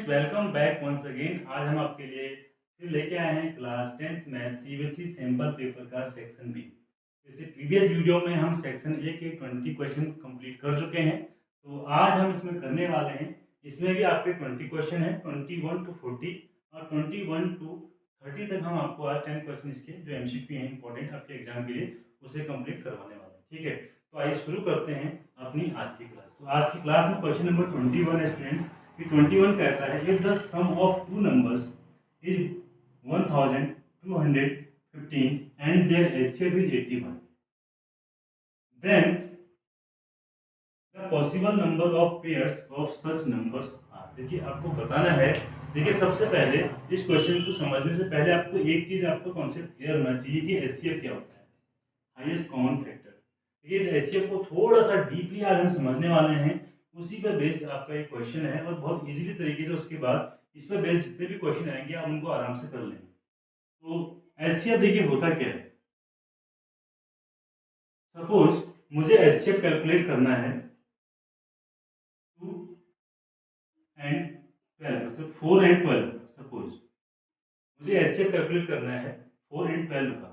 Welcome back once again. आज हम आपके लिए फिर लेके आए हैं class 10th math CBSE sample paper का सेक्शन बी। जैसे प्रीवियस वीडियो में हम सेक्शन ए के 20 क्वेश्चन कंप्लीट कर चुके हैं, तो आज हम इसमें करने वाले हैं। इसमें भी आपके 20 क्वेश्चन हैं, 21 to 40 और 21 to 30 तक हम आपको आज 10 क्वेश्चन इसके जो एमसीक्यू हैं इंपॉर्टेंट आपके एग्जाम के लिए उसे कंप्लीट करवाने वाले हैं। ठीक है, तो आइए शुरू करते हैं अपनी आज की क्लास। तो आज की क्लास में क्वेश्चन नंबर 21 है स्टूडेंट्स। 21 कहता है if the sum of two numbers is 1215 and their HCF is 81, then the possible number of pairs of such numbers are. देखिए आपको बताना है। देखिए सबसे पहले इस क्वेश्चन को समझने से पहले आपको एक चीज आपका कॉन्सेप्ट क्लियर होना चाहिए कि एचसीएफ क्या होता है, हाईएस्ट कॉमन फैक्टर। देखिए इस एचसीएफ को थोड़ा सा डीपली आज हम समझने वाले हैं, उसी पर बेस्ड आपका एक क्वेश्चन है और बहुत इजीली तरीके से उसके बाद इस पर बेस्ड जितने भी क्वेश्चन आएंगे आप उनको आराम से कर लेंगे। तो एचसीएफ देखिए होता क्या है। सपोज मुझे एचसीएफ कैलकुलेट करना है 2 and 12, मतलब 4 and 12। सपोज मुझे एचसीएफ कैलकुलेट करना है 4 and 12 का,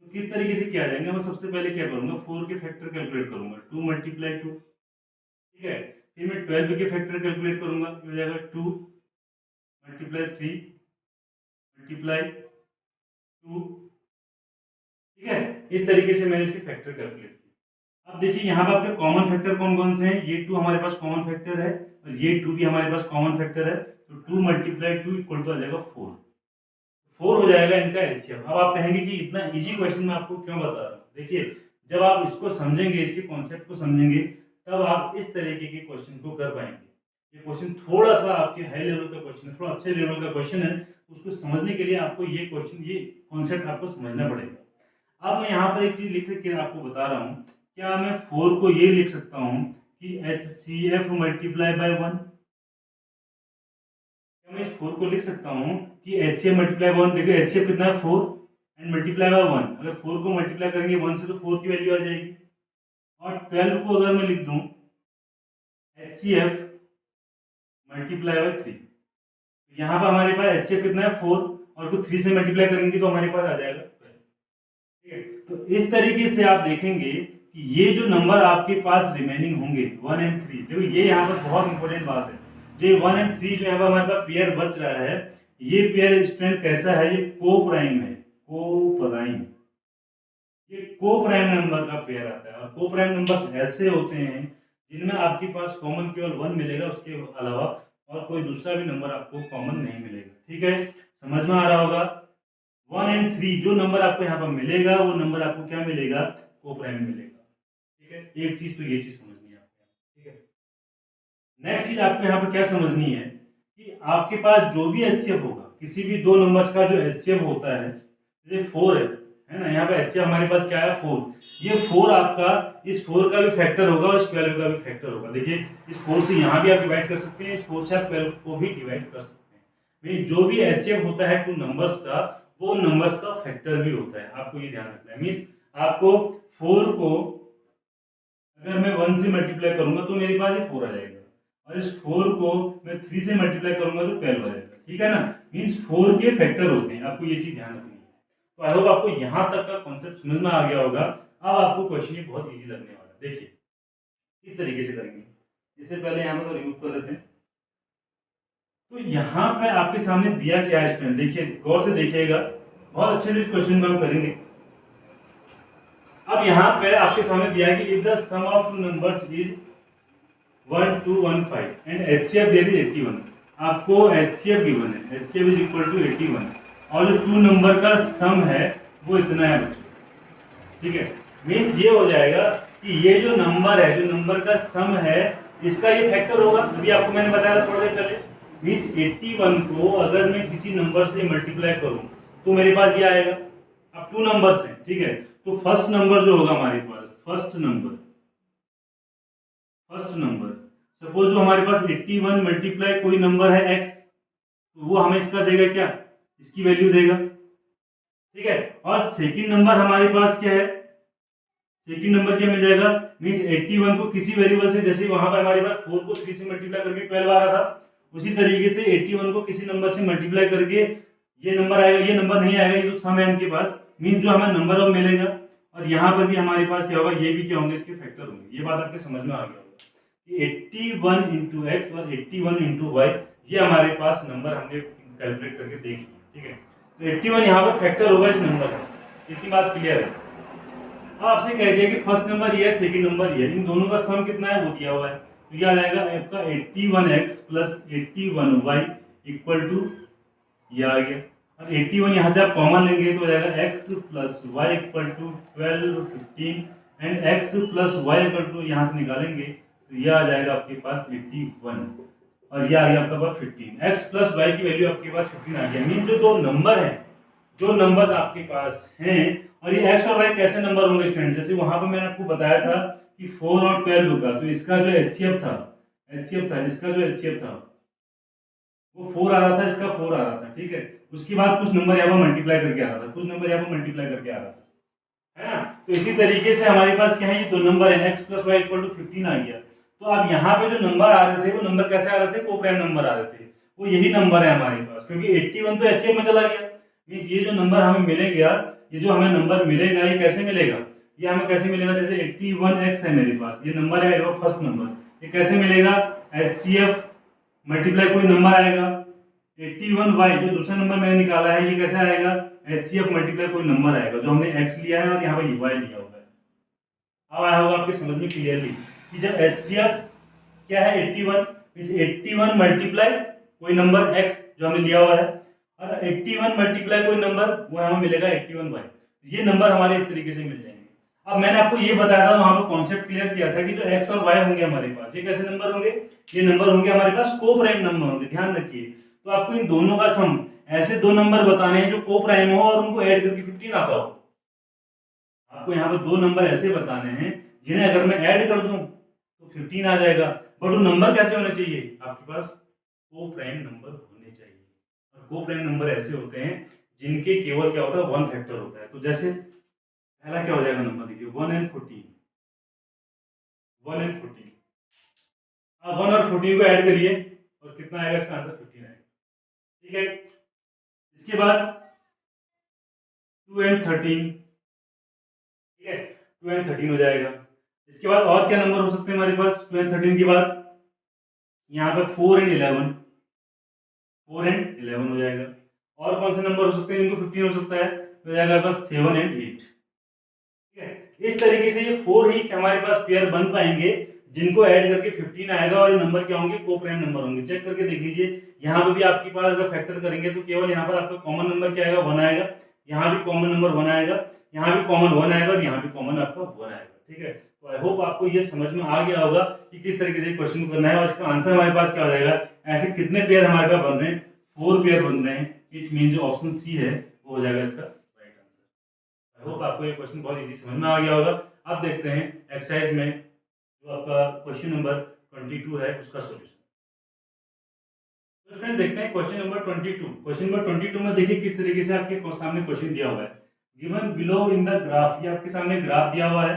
तो किस तरीके से किया जाएगा। मैं सबसे पहले क्या करूंगा, 4 के फैक्टर कैलकुलेट करूंगा, 2 × 2। ठीक है, फिर मैं 12 के फैक्टर कैलकुलेट करूंगा, हो जाएगा 2 × 3 × 2। ठीक है, इस तरीके से मैंने इसके फैक्टर कैलकुलेट किया। अब देखिए यहाँ पर आपके कॉमन फैक्टर कौन कौन से हैं। ये 2 हमारे पास कॉमन फैक्टर है और ये 2 भी हमारे पास कॉमन फैक्टर है, तो 2 × 2 इक्वल टू आ जाएगा 4 हो जाएगा इनका एचसीएफ। अब आप कहेंगे कि इतना इजी क्वेश्चन मैं आपको क्यों बता रहा हूँ। देखिए जब आप इसको समझेंगे, इसके कॉन्सेप्ट को समझेंगे, तब आप इस तरीके के क्वेश्चन को कर पाएंगे। ये क्वेश्चन थोड़ा सा आपके हाई लेवल का क्वेश्चन है, थोड़ा अच्छे लेवल का क्वेश्चन है। उसको समझने के लिए आपको ये क्वेश्चन, ये कॉन्सेप्ट आपको समझना पड़ेगा। अब मैं यहाँ पर एक चीज लिख के आपको बता रहा हूँ, क्या मैं 4 को ये लिख सकता हूँ कि HCF × 1। क्या मैं इस 4 को लिख सकता हूँ कि HCF × 1। देखो HCF कितना है 4 एंड मल्टीप्लाई बाय 1। अगर 4 को मल्टीप्लाई करेंगे 1 से तो 4 की वैल्यू आ जाएगी। और 12 को अगर मैं लिख दूं HCF × 3, यहाँ पर हमारे पास HCF कितना है 4 और को 3 से मल्टीप्लाई करेंगे तो हमारे पास आ जाएगा 12। ठीक है, तो इस तरीके से आप देखेंगे कि ये जो नंबर आपके पास रिमेनिंग होंगे 1 and 3। देखो ये यहाँ पर बहुत इंपॉर्टेंट बात है, जो 1 and 3 जो है हमारे पास पेयर बच रहा है, ये पेयर स्टूडेंट कैसा है, ये को प्राइम है। ये को प्राइम नंबर का पेयर आता है और को प्राइम नंबर्स ऐसे होते हैं जिनमें आपके पास कॉमन केवल 1 मिलेगा, उसके अलावा और कोई दूसरा भी नंबर आपको कॉमन नहीं मिलेगा। ठीक है, समझ में आ रहा होगा। 1 and 3 जो नंबर आपको यहाँ पर मिलेगा वो नंबर आपको क्या मिलेगा, को प्राइम मिलेगा। ठीक है, एक चीज तो ये चीज समझनी है आपको। ठीक है, नेक्स्ट चीज आपको यहाँ पर क्या समझनी है कि आपके पास जो भी एचसीएफ होगा, किसी भी दो नंबर्स का जो एचसीएफ होता है, जैसे 4 है ना, यहाँ पे एचसीएफ हमारे पास क्या है 4। ये 4 आपका इस 4 का भी फैक्टर होगा और इस 12 का भी फैक्टर होगा। देखिए इस 4 से यहाँ भी आप डिवाइड कर सकते हैं, इस 4 से आप 12 को भी डिवाइड कर सकते हैं। भाई जो भी एचसीएफ होता है टू नंबर्स का, वो नंबर्स का फैक्टर भी होता है, आपको ये ध्यान रखना है। मीन्स आपको 4 को अगर मैं 1 से मल्टीप्लाई करूंगा तो मेरे पास ये 4 आ जाएगा, और इस 4 को मैं 3 से मल्टीप्लाई करूंगा तो 12 आ जाएगा। ठीक है ना, मीन्स 4 के फैक्टर होते हैं, आपको ये चीज ध्यान रखनी है। तो आई होप आपको यहाँ तक का कॉन्सेप्ट समझ में आ गया होगा। अब आपको क्वेश्चन ये बहुत इजी लगने वाला है। देखिए इस तरीके से करेंगे, इससे पहले यहाँ पर रिमूव कर लेते हैं। तो यहाँ पे आपके सामने दिया क्या है स्टूडेंट, देखिए गौर से देखिएगा, बहुत अच्छे से इस क्वेश्चन को हम करेंगे। अब यहाँ पे आपके सामने दिया है कि if the sum of two numbers is 1215 and HCF their is 81। आपको HCF गिवन है, HCF इज इक्वल टू 81 और जो टू नंबर का सम है वो इतना है बच्चों। ठीक है, मीन्स ये हो जाएगा कि ये जो नंबर है, जो नंबर का सम है, इसका ये फैक्टर होगा। अभी आपको मैंने बताया था थोड़ा देर पहले। मीन्स 81 को अगर मैं किसी नंबर से मल्टीप्लाई करूं तो मेरे पास ये आएगा। अब टू नंबर्स हैं, ठीक है, तो फर्स्ट नंबर जो होगा हमारे पास, फर्स्ट नंबर सपोज जो हमारे पास 81 मल्टीप्लाई कोई नंबर है x, तो वो हमें इसका देगा क्या, इसकी वैल्यू देगा। ठीक है, और सेकंड नंबर हमारे पास क्या है, सेकंड नंबर क्या मिल जाएगा, मींस 81 को किसी वेरिएबल से, जैसे वहां पर हमारे पास 4 को 3 से मल्टीप्लाई करके 12 आ रहा था, उसी तरीके से 81 को किसी नंबर से मल्टीप्लाई करके ये नंबर आएगा, ये नंबर नहीं आएगा, ये तो सम है इनके पास, मीन जो हमें नंबर ऑफ मिलेगा, और यहाँ पर भी हमारे पास क्या होगा, ये भी क्या होंगे, इसके फैक्टर होंगे। ये बात आपके समझ में आ गया होगा कि 81 इंटू एक्स और 81 इंटू वाई, ये हमारे पास नंबर हमने कैलकुलेट करके देख लिया, ठीक है। तो 81 यहाँ पर फैक्टर होगा इस नंबर का, इतनी बात क्लियर है। अब आपसे कह दिया कि फर्स्ट नंबर ये है, सेकंड नंबर ये है, इन दोनों का सम कितना है वो दिया हुआ है, तो ये आ जाएगा आपका 81x plus 81y equal to, ये आ गया। अब 81 यहाँ से आप कॉमन लेंगे तो हो जाएगा x plus y equal to 12 15 and x plus y equal to यहाँ से निकालेंगे तो ये आ जाएगा आपके पास 81 और ये आ गया आपका पास 15। x प्लस वाई की वैल्यू आपके पास 15 आ गया। मीन जो दो नंबर है, जो नंबर्स आपके पास हैं, और ये x और y कैसे नंबर होंगे स्टूडेंट, जैसे वहां पर मैंने आपको बताया था कि 4 और 12 का, तो इसका जो HCF था, इसका जो HCF था वो 4 आ रहा था, इसका 4 आ रहा था, ठीक है। उसके बाद कुछ नंबर यहाँ पर मल्टीप्लाई करके आ रहा था, कुछ नंबर यहाँ पर मल्टीप्लाई करके आ रहा था, है ना। तो इसी तरीके से हमारे पास क्या है, ये दो नंबर है, x plus y equal to 15 आ गया। तो अब यहाँ पे जो नंबर आ रहे थे वो नंबर कैसे आ रहे थे, को प्राइम नंबर आ रहे थे, वो यही नंबर है हमारे पास, क्योंकि 81 तो HCF में चला गया। मींस ये जो नंबर हमें मिलेगा, ये जो हमें नंबर मिलेगा, ये कैसे मिलेगा, ये हमें कैसे मिलेगा, जैसे 81x है मेरे पास, ये नंबर है मेरे पास फर्स्ट नंबर, ये कैसे मिलेगा, HCF मल्टीप्लाई कोई नंबर आएगा, 81y जो दूसरा नंबर मैंने निकाला है ये कैसे आएगा, HCF मल्टीप्लाई कोई नंबर आएगा, जो हमने x लिया है और यहाँ पर y लिया होगा। अब आया होगा आपके समझ में क्लियरली कि जब HCF क्या है 81, इस 81 मल्टीप्लाई कोई नंबर x जो हमने लिया हुआ है, और 81 मल्टीप्लाई कोई नंबर वो हमें मिलेगा 81y, ये नंबर हमारे इस तरीके से मिल जाएंगे। अब मैंने आपको ये बताया था, वहां पर कॉन्सेप्ट क्लियर किया था कि जो x और y होंगे हमारे पास, ये कैसे नंबर होंगे, ये नंबर होंगे हमारे पास को प्राइम नंबर होंगे, ध्यान रखिए। तो आपको इन दोनों का सम, ऐसे दो नंबर बताने हैं जो को प्राइम हो और उनको ऐड करके 15 आता हो। आपको यहाँ पर दो नंबर ऐसे बताने हैं जिन्हें अगर मैं ऐड कर दूं तो 15 आ जाएगा, बट वो नंबर कैसे होने चाहिए, आपके पास को प्राइम नंबर होने चाहिए। और को प्राइम नंबर ऐसे होते हैं जिनके केवल क्या होता है, वन फैक्टर होता है। तो जैसे पहला क्या हो जाएगा नंबर, देखिए 1 and 14, 1 and 14, आप 1 और 14 को ऐड करिए और कितना आएगा, इसका आंसर 15 आएगा, ठीक है। इसके बाद 2 and 13, ठीक है, 2 and 13 हो जाएगा। इसके बाद और क्या नंबर हो सकते हैं हमारे पास 2 and 13 के बाद, यहाँ पे 4 and 11, 4 and 11 हो जाएगा। और कौन से नंबर हो सकते हैं, इनको 15 हो सकता है, तो हो जाएगा बस 7 and 8, ठीक है। इस तरीके से ये 4 ही हमारे पास पेयर बन पाएंगे जिनको ऐड करके 15 आएगा, और ये नंबर क्या होंगे, को प्राइम नंबर होंगे। चेक करके देख लीजिए, यहाँ पे भी आपके पास अगर फैक्टर करेंगे तो केवल यहाँ पर आपका कॉमन नंबर क्या आएगा, 1 आएगा, यहाँ भी कॉमन नंबर 1 आएगा, यहाँ भी कॉमन 1 आएगा, और यहाँ भी कॉमन आपका 1 आएगा, ठीक है। तो आई होप आपको ये समझ में आ गया होगा कि किस तरीके से क्वेश्चन करना है, और इसका आंसर हमारे पास क्या हो जाएगा, ऐसे कितने पेयर हमारे पास बन रहे हैं, 4 पेयर बन रहे हैं। इट मीन जो ऑप्शन सी है वो हो जाएगा इसका राइट आंसर। आई होप आपको ये क्वेश्चन बहुत इजी समझ में आ गया होगा। अब देखते हैं एक्सरसाइज में जो आपका क्वेश्चन नंबर 22 है उसका सॉल्यूशन। तो फ्रेंड देखते हैं क्वेश्चन नंबर 22। क्वेश्चन नंबर 22 में देखिए किस तरीके से आपके सामने क्वेश्चन दिया हुआ है। Given below in the graph, ये आपके सामने ग्राफ दिया हुआ है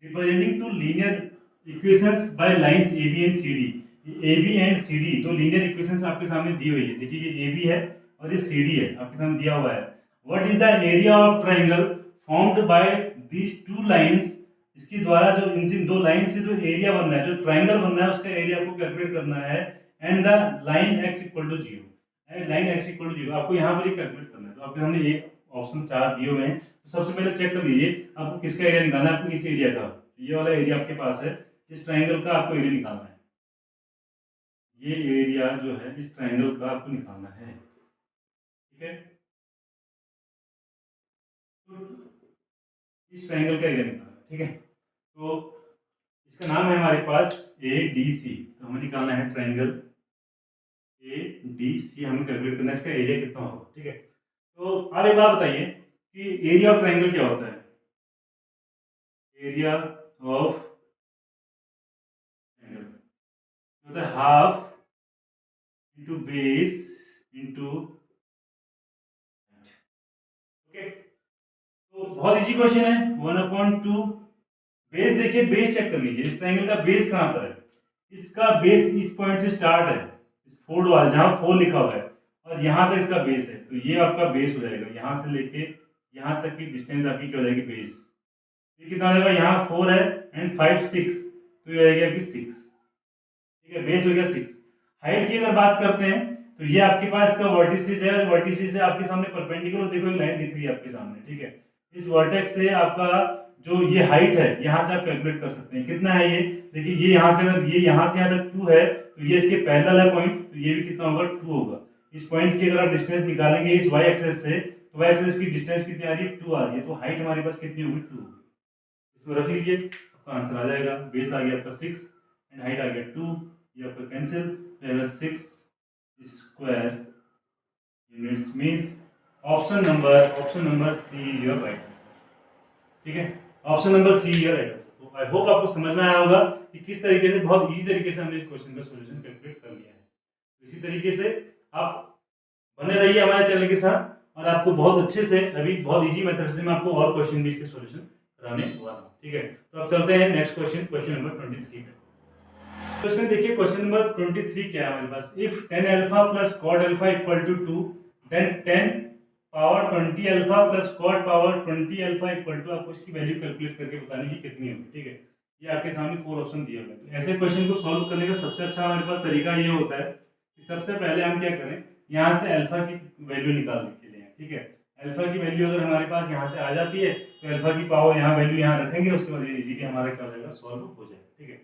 representing two linear equations by lines A B and C D. A B and C D दो लीनियर इक्वेशंस आपके सामने दी हुई है। देखिए ये ए बी है और ये सी डी है, आपके सामने दिया हुआ है। What is the area of triangle formed by these two lines, इसके द्वारा जो इन दो लाइन से जो एरिया बनना है, जो ट्राइंगल बनना है, उसका एरिया आपको कैलकुलेट करना है। And the line x equal to 0, and line x equal to 0 आपको यहाँ पर ही कैलकुलेट करना है। तो आपके सामने ये ऑप्शन 4 दिए हुए हैं। तो सबसे पहले चेक कर लीजिए आपको किसका एरिया निकालना है। आपको इस एरिया का, ये वाला एरिया आपके पास है, इस ट्राइंगल का आपको एरिया निकालना है। ये एरिया जो है इस ट्राइंगल का आपको निकालना है, ठीक है। तो इस ट्राइंगल का एरिया निकालना है, ठीक है। तो इसका नाम है हमारे पास ए डी सी। तो हमें निकालना है ट्राइंगल ए डी सी, हमें कैलकुलेट करना है इसका एरिया कितना होगा, ठीक है। तो आप एक बात बताइए कि एरिया ऑफ ट्राइंगल क्या होता है। एरिया ऑफ ट्राइंगल होता है half into base into, okay. तो बहुत इजी क्वेश्चन है, 1/2। बेस देखिए, बेस चेक कर लीजिए, इस ट्राइंगल का बेस कहाँ पर है। इसका बेस इस पॉइंट से स्टार्ट है, इस 4 वाला जहाँ 4 लिखा हुआ है और यहाँ तक इसका बेस है, तो ये आपका बेस हो जाएगा। यहाँ से लेके यहाँ तक की डिस्टेंस आपकी क्या हो जाएगी, बेस। ये कितना हो जाएगा, यहाँ 4 है एंड 5 6, तो ये हो जाएगी आपकी 6। ठीक है, बेस हो गया 6। हाइट की अगर बात करते हैं तो ये आपके पास का वर्टिसिस है, वर्टिसिस से आपके सामने परपेंडिकुलर देखो एक लाइन दिख रही है आपके सामने। ठीक है, इस वर्टेक्स से आपका जो ये हाइट है यहाँ से आप कैलकुलेट कर सकते हैं कितना है ये। देखिए ये यहाँ से, अगर ये यहाँ से यहाँ तक 2 है तो ये इसके पैरेलल है पॉइंट, तो ये भी कितना होगा, 2 होगा। इस पॉइंट की अगर आप डिस्टेंस निकालेंगे इस वाई एक्सेस से, तो वाई एक्सेस की डिस्टेंस कितनी आ रही है, 2 आ रही है, तो हाइट हमारे पास कितनी होगी, 2 होगी। इसको रख लीजिए, आपका आंसर आ जाएगा। बेस आ गया आपका 6 एंड हाइट आ गया 2, ये आपका कैंसिल रहेगा। 6 square units means option number C is your right answer. ठीक है, option number C is your right answer. तो आई होप आपको समझ में आया होगा कि किस तरीके से, बहुत इजी तरीके से हमने इस क्वेश्चन का सॉल्यूशन कैलकुलेट कर लिया है। इसी तरीके से आप बने रहिए हमारे चैनल के साथ, और आपको बहुत अच्छे से, अभी बहुत इजी मेथड से मैं आपको और क्वेश्चन भी इसके सॉल्यूशन कराने वाला हूँ। ठीक है, तो अब चलते हैं नेक्स्ट क्वेश्चन, क्वेश्चन नंबर 23 पे। क्वेश्चन देखिए, क्वेश्चन नंबर 23 क्या है हमारे पास। If 10 alpha plus cot alpha equal to 2 then 10 power 20 alpha plus cot power 20 alpha equal to, आपको इसकी वैल्यू कैलकुलेट करके बताने की कितनी होगी। ठीक है, ये आपके सामने 4 ऑप्शन दिए हुए हैं। तो ऐसे क्वेश्चन को सॉल्व करने का सबसे अच्छा हमारे पास तरीका ये होता है कि सबसे पहले हम क्या करें, यहाँ से अल्फा की वैल्यू निकालने के लिए। ठीक है, अल्फा की वैल्यू अगर हमारे पास यहाँ से आ जाती है तो अल्फा की पावर यहाँ वैल्यू यहाँ रखेंगे, उसके बाद इजीली हमारा क्या हो जाएगा, सॉल्व हो जाएगा। ठीक है,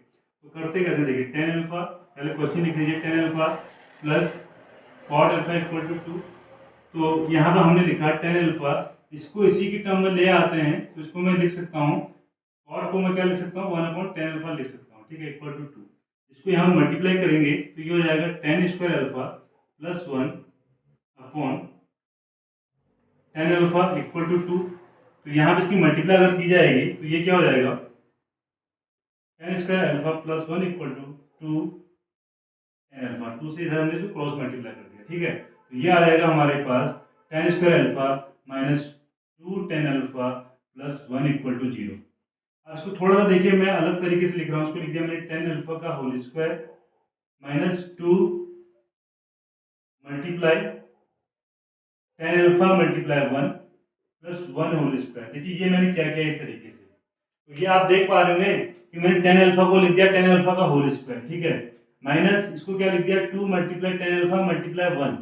तो करते कैसे, देखिए 10 अल्फा, पहले क्वेश्चन लिख लीजिए, 10 alpha plus cot alpha equal to 2। तो यहाँ पर हमने लिखा 10 अल्फा, इसको इसी की टर्म में ले आते हैं तो इसको मैं लिख सकता हूँ, कॉट को मैं क्या लिख सकता हूँ, 1/10 अल्फा लिख सकता हूँ। ठीक है, इक्वल टू 2। इसको यहाँ मल्टीप्लाई करेंगे तो ये हो जाएगा 10 square alpha plus 1/10 alpha equal to 2। तो यहाँ पे इसकी मल्टीप्लाई अगर की जाएगी तो ये क्या हो जाएगा, 10 square alpha plus 1 equal to 2 alpha. 2 से इधर हमने इसको क्रॉस मल्टीप्लाई कर दिया। ठीक है, तो ये आ जाएगा हमारे पास 10 square alpha minus 2 alpha plus 1 equal to 0। अब इसको थोड़ा सा देखिए, मैं अलग तरीके से लिख रहा हूँ। इसको लिख दिया मैंने 10 अल्फा का whole square minus 2 multiply 10 alpha multiply 1 plus 1 whole square. देखिए ये मैंने क्या किया इस तरीके से, तो ये आप देख पा रहे हैं कि मैंने 10 अल्फा को लिख दिया 10 अल्फा का होल स्क्वायर। ठीक है, माइनस इसको क्या लिख दिया, 2 मल्टीप्लाई 10 अल्फा मल्टीप्लाई 1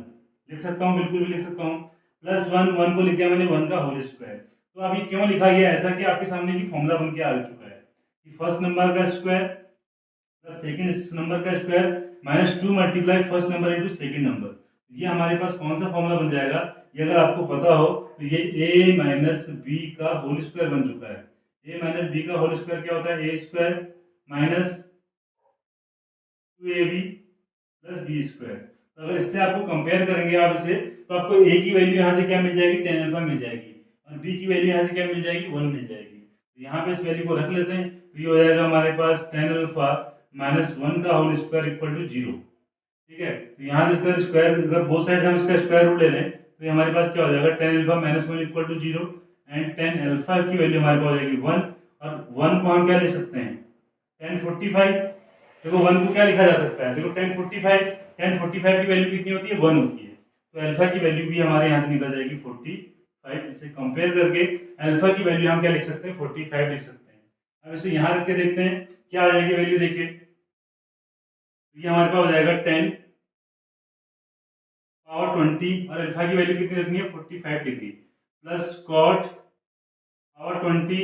लिख सकता हूँ, बिल्कुल भी लिख सकता हूँ, प्लस 1 को लिख दिया मैंने 1 का होल स्क्वायर। तो अभी क्यों लिखा गया ऐसा कि आपके सामने की फॉर्मूला बन के आ चुका है कि फर्स्ट नंबर का स्क्वायर प्लस सेकंड नंबर का square minus 2 multiply first number into second number. ये हमारे पास कौन सा फॉर्मूला बन जाएगा, ये अगर आपको पता हो तो ये a माइनस बी का होल स्क्वायर बन चुका है। a माइनस बी का होल स्क्वायर क्या होता है, a square minus 2ab plus b square. तो अगर इससे आपको कंपेयर करेंगे आप इसे, तो आपको a की वैल्यू यहाँ से क्या मिल जाएगी, 10 अल्फा मिल जाएगी, और b की वैल्यू यहाँ से क्या मिल जाएगी, 1 मिल जाएगी। तो यहाँ पे इस वैल्यू को रख लेते हैं, तो ये हो जाएगा हमारे पास 10 अल्फा माइनस 1 का होल स्क्वायर इक्वल टू 0। ठीक है, तो यहाँ से इसका स्क्वायर, अगर बोथ साइड हम इसका स्क्वायर रूट ले लें तो हमारे पास क्या हो जाएगा, 10 alpha minus 1 equal to 0 and 10 alpha की वैल्यू हमारे पास हो जाएगी 1, और 1 को हम क्या लिख सकते हैं, 1045। देखो 1 को क्या लिखा जा सकता है, देखो 1045 की वैल्यू कितनी होती है, 1 होती है। तो अल्फा की वैल्यू भी हमारे यहाँ से निकल जाएगी 45। इसे कंपेयर करके अल्फा की वैल्यू हम क्या लिख सकते हैं, 45 लिख सकते हैं। अब इसे यहाँ रख के देखते हैं क्या आ जाएगी वैल्यू, देखिए ये हमारे पास हो जाएगा 10 पावर 20, और अल्फा की वैल्यू कितनी रखनी है, 45 डिग्री, प्लस कॉट पावर 20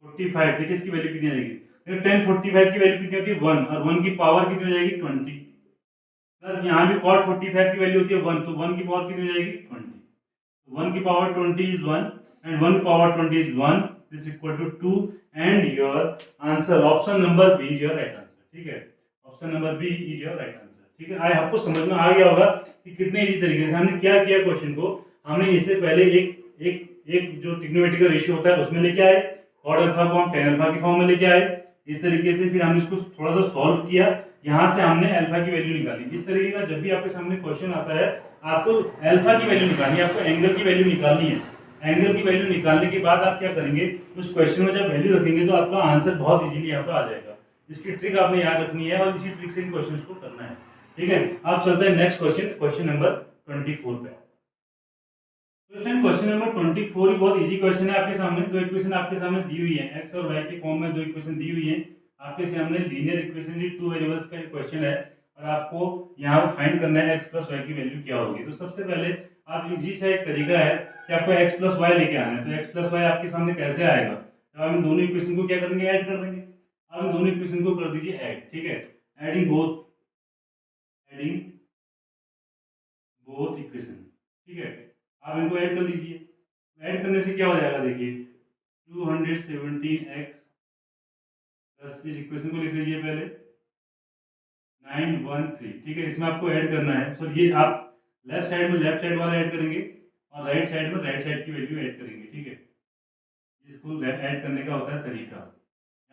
45। देखिए इसकी वैल्यू कितनी आएगी, 1045 की वैल्यू कितनी होती है, 1, और 1 की पावर कितनी हो जाएगी, 20, प्लस यहाँ भी कॉट 45 की वैल्यू होती है 1, तो 1 की पावर कितनी हो जाएगी, 20। 1 की power 20 is 1 and 1 power 20 is 1, this equal to 2 and your answer option number B is your right answer. ठीक है, option number B is your right answer. ठीक है, आपको समझ में आ गया होगा कि कितने इजी तरीके से हमने क्या किया क्वेश्चन को। हमने इससे पहले एक जो ट्रिग्नोमेट्रिकल रेशियो होता है उसमें लेके आए, कॉट अल्फा को हम 10 अल्फा की फॉर्म में लेके आए, इस तरीके से फिर हमने इसको थोड़ा सा सॉल्व किया, यहाँ से हमने अल्फा की वैल्यू निकाली। इस तरीके का जब भी आपके सामने क्वेश्चन आता है, आपको अल्फा की वैल्यू निकालनी है, आपको एंगल की वैल्यू निकालनी है। एंगल की वैल्यू निकालने के बाद आप क्या करेंगे, उस क्वेश्चन में जब वैल्यू रखेंगे तो आपका आंसर बहुत इजीली यहाँ पर आ जाएगा। इसकी ट्रिक आपने याद रखनी है और इसी ट्रिक से इन क्वेश्चंस को करना है। ठीक है, आप चलते हैं नेक्स्ट क्वेश्चन, क्वेश्चन नंबर 24 पे। तो इस टाइम क्वेश्चन नंबर 24 भी बहुत इजी क्वेश्चन है। आपके सामने दो इक्वेशन आपके सामने दी हुई है, एक्स और वाई के फॉर्म में दो इक्वेशन दी हुई है आपके सामने। लीनियर इक्वेशन की टू वेरिएबल्स का क्वेश्चन है और आपको यहाँ पर फाइंड करना है एक्स प्लस वाई की वैल्यू क्या होगी। तो सबसे पहले आप इजी सा एक तरीका है कि आपको एक्स प्लस वाई लेके आना है। तो एक्स प्लस वाई आपके सामने कैसे आएगा, तो आप इन दोनों इक्वेशन को क्या करेंगे, ऐड कर देंगे। आप इन दोनों इक्वेशन को कर दीजिए ऐड, ठीक है, एडिंग बोथ इक्वेशन, ठीक है, आप इनको ऐड कर लीजिए। ऐड करने से क्या हो जाएगा, देखिए 217x प्लस इस इक्वेशन को लिख लीजिए पहले 913, ठीक है, इसमें आपको ऐड करना है। सो ये आप लेफ्ट साइड में लेफ्ट साइड वाला ऐड करेंगे और राइट साइड में राइट साइड की वैल्यू ऐड करेंगे, ठीक है। इसको ऐड करने का होता है तरीका।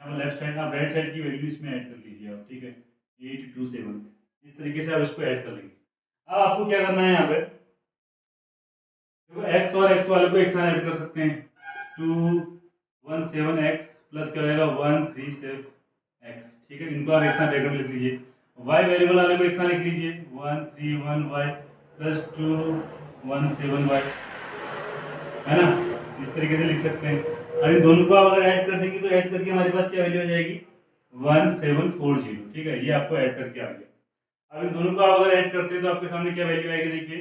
यहाँ पर लेफ्ट साइड आप राइट साइड की वैल्यू इसमें ऐड कर लीजिए आप, ठीक है, 827, इस तरीके से आप इसको ऐड कर लेंगे। अब आपको क्या करना है, यहाँ पे देखो एक्स और एक्स वाले को एक साथ ऐड कर सकते हैं। 217x प्लस क्या हो जाएगा 137x, ठीक है, इनको आप एक साथ ऐड कर लिख लीजिए। y वेरिएबल वाले को एक साथ लिख लीजिए 131y प्लस 217y, है ना, इस तरीके से लिख सकते हैं। और इन दोनों को आप अगर ऐड कर देंगे तो ऐड करके हमारे पास क्या वैल्यू आ जाएगी 1740, ठीक है, ये आपको ऐड करके आ गया। अब इन दोनों को आप अगर ऐड करते हैं तो आपके सामने क्या वैल्यू आएगी, देखिए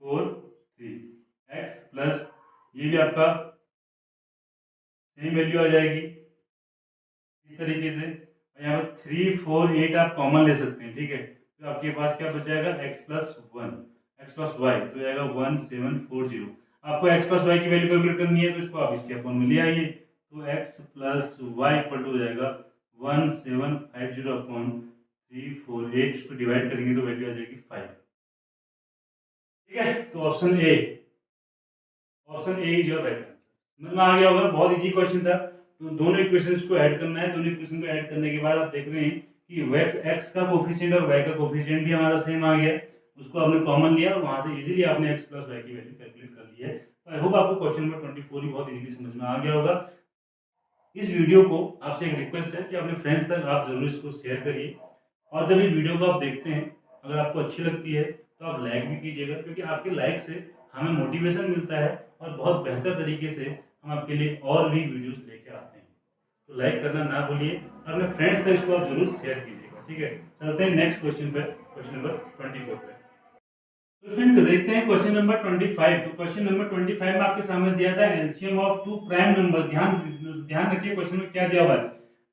843x प्लस ये भी आपका सेम वैल्यू आ जाएगी इस तरीके से। यहाँ पर 348 आप कॉमन ले सकते हैं, ठीक है, तो आपके पास क्या बच जाएगा x प्लस वाई, तो जाएगा 1740। आपको x प्लस वाई की वैल्यू कैलकुलेट करनी है तो इसको आप इसके अपॉन में ले आइए, तो x plus y equal to हो जाएगा 1750 अपॉन 348, इसको डिवाइड करेंगे तो वैल्यू आ जाएगी 5, ठीक है। तो option A is your right answer. समझ में आ गया होगा, बहुत इजी क्वेश्चन था। तो दोनों इक्वेशंस को ऐड करना है। दोनों इक्वेशन को ऐड करने के बाद आप देख रहे हैं कि एक्स का कोफिशिएंट और वाई का कोफिशिएंट भी हमारा सेम आ गया, उसको आपने कॉमन लिया और वहां से इजीली आपने एक्स प्लस वाई की वैल्यू कैलकुलेट कर ली है। आई होप आपको क्वेश्चन नंबर 24 ही बहुत इजीली समझ में आ गया होगा। इस वीडियो को आपसे एक रिक्वेस्ट है कि अपने फ्रेंड्स तक आप जरूर इसको शेयर करिए, और जब इस वीडियो को आप देखते हैं अगर आपको अच्छी लगती है तो आप लाइक भी कीजिएगा, क्योंकि आपके लाइक से हमें मोटिवेशन मिलता है और बहुत बेहतर तरीके से हम आपके लिए और भी वीडियोस लेके आते हैं। तो लाइक करना ना भूलिए और अपने फ्रेंड्स तक इसको आप जरूर शेयर कीजिएगा, ठीक है। चलते हैं नेक्स्ट क्वेश्चन पे, क्वेश्चन नंबर 24 पे। तो फ्रेंड देखते हैं क्वेश्चन नंबर 25। तो क्वेश्चन नंबर 25 में आपके सामने दिया था LCM of two prime number. ध्यान रखिए क्वेश्चन में क्या दिया हुआ है,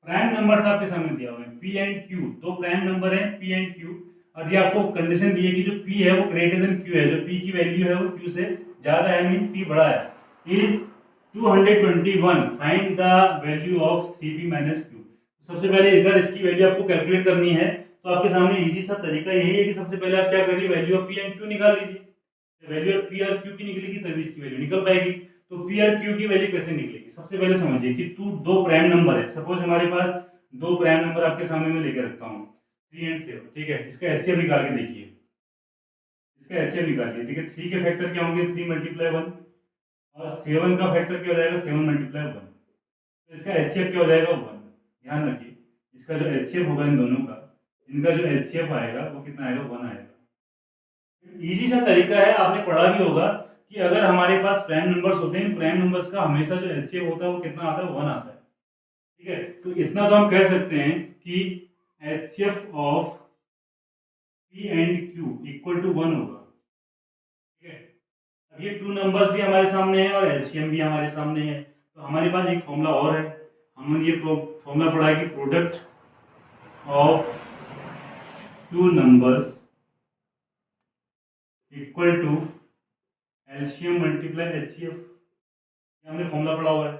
प्राइम नंबर्स आपके सामने दिया हुआ है पी एंड क्यू, दो प्राइम नंबर है पी एंड क्यू, और ये आपको कंडीशन दी है कि जो p है वो ग्रेटर देन q है, जो p की वैल्यू है वो q से ज्यादा है, मीन p बड़ा है, is 221, find the value of 3p minus q। सबसे पहले अगर इसकी वैल्यू आपको कैलकुलेट करनी है तो आपके सामने इजी सा तरीका यही है कि सबसे पहले आप क्या करिए, value of p and q निकाल लीजिए। वैल्यू ऑफ p और q की निकलेगी तभी इसकी वैल्यू निकल पाएगी। तो p और q की वैल्यू कैसे निकलेगी, सबसे पहले समझिए कि दो प्राइम नंबर है। सपोज हमारे पास दो प्राइम नंबर आपके सामने मैं लेकर रखता हूँ 3 एंड 7, ठीक है, इसका एचसीएफ निकाल के देखिए, इसका एचसीएफ निकालिए। देखिए 3 के फैक्टर क्या होंगे 3 मल्टीप्लाई 1, और 7 का फैक्टर क्या हो जाएगा 7 मल्टीप्लाई 1, तो इसका एचसीएफ क्या हो जाएगा 1। ध्यान रखिए इसका जो एचसीएफ होगा इन दोनों का, इनका जो एचसीएफ आएगा वो कितना आएगा 1 आएगा। इजी सा तरीका है, आपने पढ़ा भी होगा कि अगर हमारे पास प्राइम नंबर्स होते हैं, प्राइम नंबर्स का हमेशा जो एचसीएफ होता है वो कितना आता है 1 आता है, ठीक है। तो इतना तो हम कह सकते हैं कि HCF of P and Q equal to 1 होगा, ठीक है। अब ये टू नंबर्स भी हमारे सामने है और एलसीएम भी हमारे सामने है, तो हमारे पास एक फॉर्मूला और है। हमने ये फॉर्मूला पढ़ा है कि product of two numbers equal to LCM multiply HCF, हमने फॉर्मूला पढ़ा हुआ है।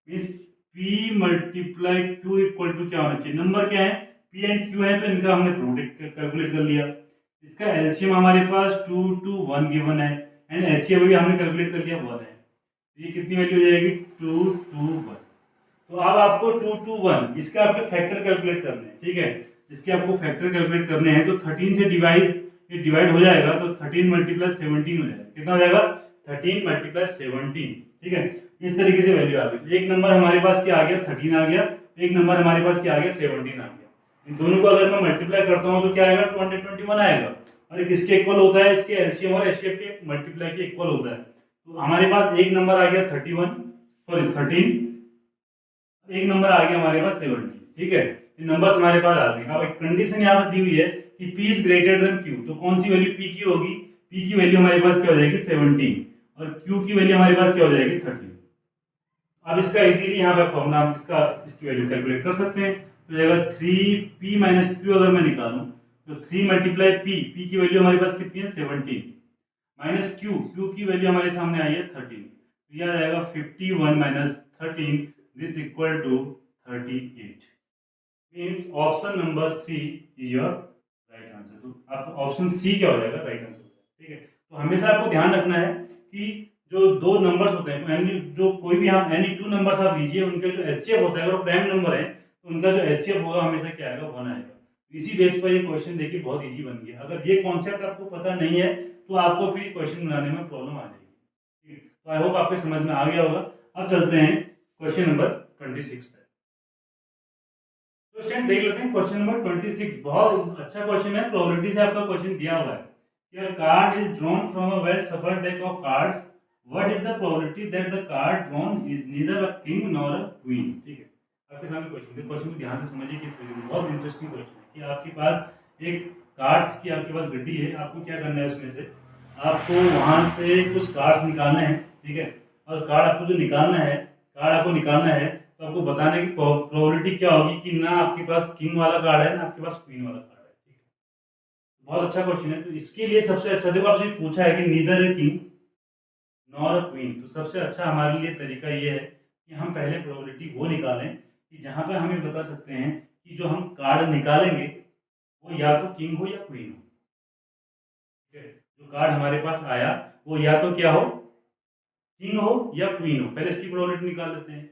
Means P multiply Q equal to क्या होना चाहिए, नंबर क्या है P एंड Q है तो इनका हमने प्रोडक्ट कैलकुलेट कर लिया। इसका एलसीएम हमारे पास 2 to 1 गिवन है एंड एचसीएफ भी हमने कैलकुलेट कर लिया 1 है, तो ये कितनी वैल्यू हो जाएगी 2 to 1। तो अब आपको 2 to 1 इसके आपके फैक्टर कैलकुलेट करने हैं, ठीक है, इसके आपको फैक्टर कैलकुलेट करने हैं। तो 13 से डिवाइड हो जाएगा तो 13 मल्टीप्लाई 17 हो जाएगा, कितना हो जाएगा 13 मल्टीप्लाई 17, ठीक है। इस तरीके से वैल्यू आ गई। एक नंबर हमारे पास क्या आ गया 13 आ गया, एक नंबर हमारे पास क्या आ गया 17 आ गया। इन दोनों को अगर मैं मल्टीप्लाई करता हूँ तो क्या आएगा, 221 आएगा। और ये किसके इक्वल होता है, इसके एलसीएम और एचसीएफ के मल्टीप्लाई के इक्वल होता है। तो हमारे पास एक नंबर आ गया 31, सॉरी 13, एक नंबर आ गया हमारे पास 70। ठीक है, ये नंबर्स हमारे पास आ गए। अब एक कंडीशन यहाँ पर दी हुई है कि P is greater than Q, तो कौन सी वैल्यू P की होगी, P की वैल्यू हमारे पास क्या हो जाएगी 17, और Q की वैल्यू हमारे पास क्या हो जाएगी 13। अब इसका इजीली यहाँ पे फॉर्मूला हम इसकी वैल्यू कैलकुलेट कर सकते हैं। तो जाएगा 3P माइनस Q, अगर मैं निकालूं तो 3 मल्टीप्लाई P की वैल्यू हमारे पास कितनी है 17, माइनस Q की वैल्यू हमारे सामने आई है 13, तो यह आ जाएगा 51 minus 13, this equal to 38। Means option number C is your right answer. तो आपका ऑप्शन सी क्या हो जाएगा, राइट आंसर। ठीक है, तो हमेशा आपको ध्यान रखना है कि जो दो नंबर्स होते हैं, यानी जो कोई भी हम एनी टू नंबर्स आप लीजिए, उनका जो एचसीएफ होता है, अगर वो प्राइम नंबर है तो उनका जो एचसीएफ होगा हमेशा क्या आएगा, 1 आएगा। इसी बेस पर ये क्वेश्चन देखिए बहुत इजी बन गया। अगर ये कॉन्सेप्ट आपको पता नहीं है तो आपको फिर क्वेश्चन बनाने में प्रॉब्लम आ जाएगी। ठीक है, तो आई होप आपके समझ में आ गया होगा। अब चलते हैं क्वेश्चन नंबर 26 पे। तो स्टूडेंट देख लेते हैं क्वेश्चन नंबर 26। बहुत अच्छा क्वेश्चन है, प्रोबेबिलिटी से आपका क्वेश्चन दिया हुआ है कि a card is drawn from a well shuffled deck of cards, what is the probability that the card drawn is neither a king nor a queen। ठीक है, आपके सामने क्वेश्चन है, क्वेश्चन को ध्यान से समझिए किस तरीके से। बहुत इंटरेस्टिंग क्वेश्चन है कि आपके पास एक कार्ड्स की आपके पास गड्डी है, आपको क्या करना है, उसमें से आपको वहां से कुछ कार्ड्स निकालने हैं। ठीक है, और कार्ड आपको जो निकालना है, कार्ड आपको निकालना है, तो आपको बताने की प्रोबेबिलिटी क्या होगी कि ना आपके पास किंग वाला कार्ड है ना आपके पास क्वीन वाला कार्ड है। ठीक है, बहुत अच्छा क्वेश्चन है। तो इसके लिए सबसे अच्छा, देखो आपसे पूछा है कि neither a king nor a queen, तो सबसे अच्छा हमारे लिए तरीका ये है कि हम पहले प्रोबेबिलिटी वो निकालें कि जहां पर हमें बता सकते हैं कि जो हम कार्ड निकालेंगे वो या तो किंग हो या क्वीन हो। ठीक है, जो कार्ड हमारे पास आया वो या तो क्या हो, किंग हो या क्वीन हो। पहले इसकी प्रोबेबिलिटी निकाल लेते हैं।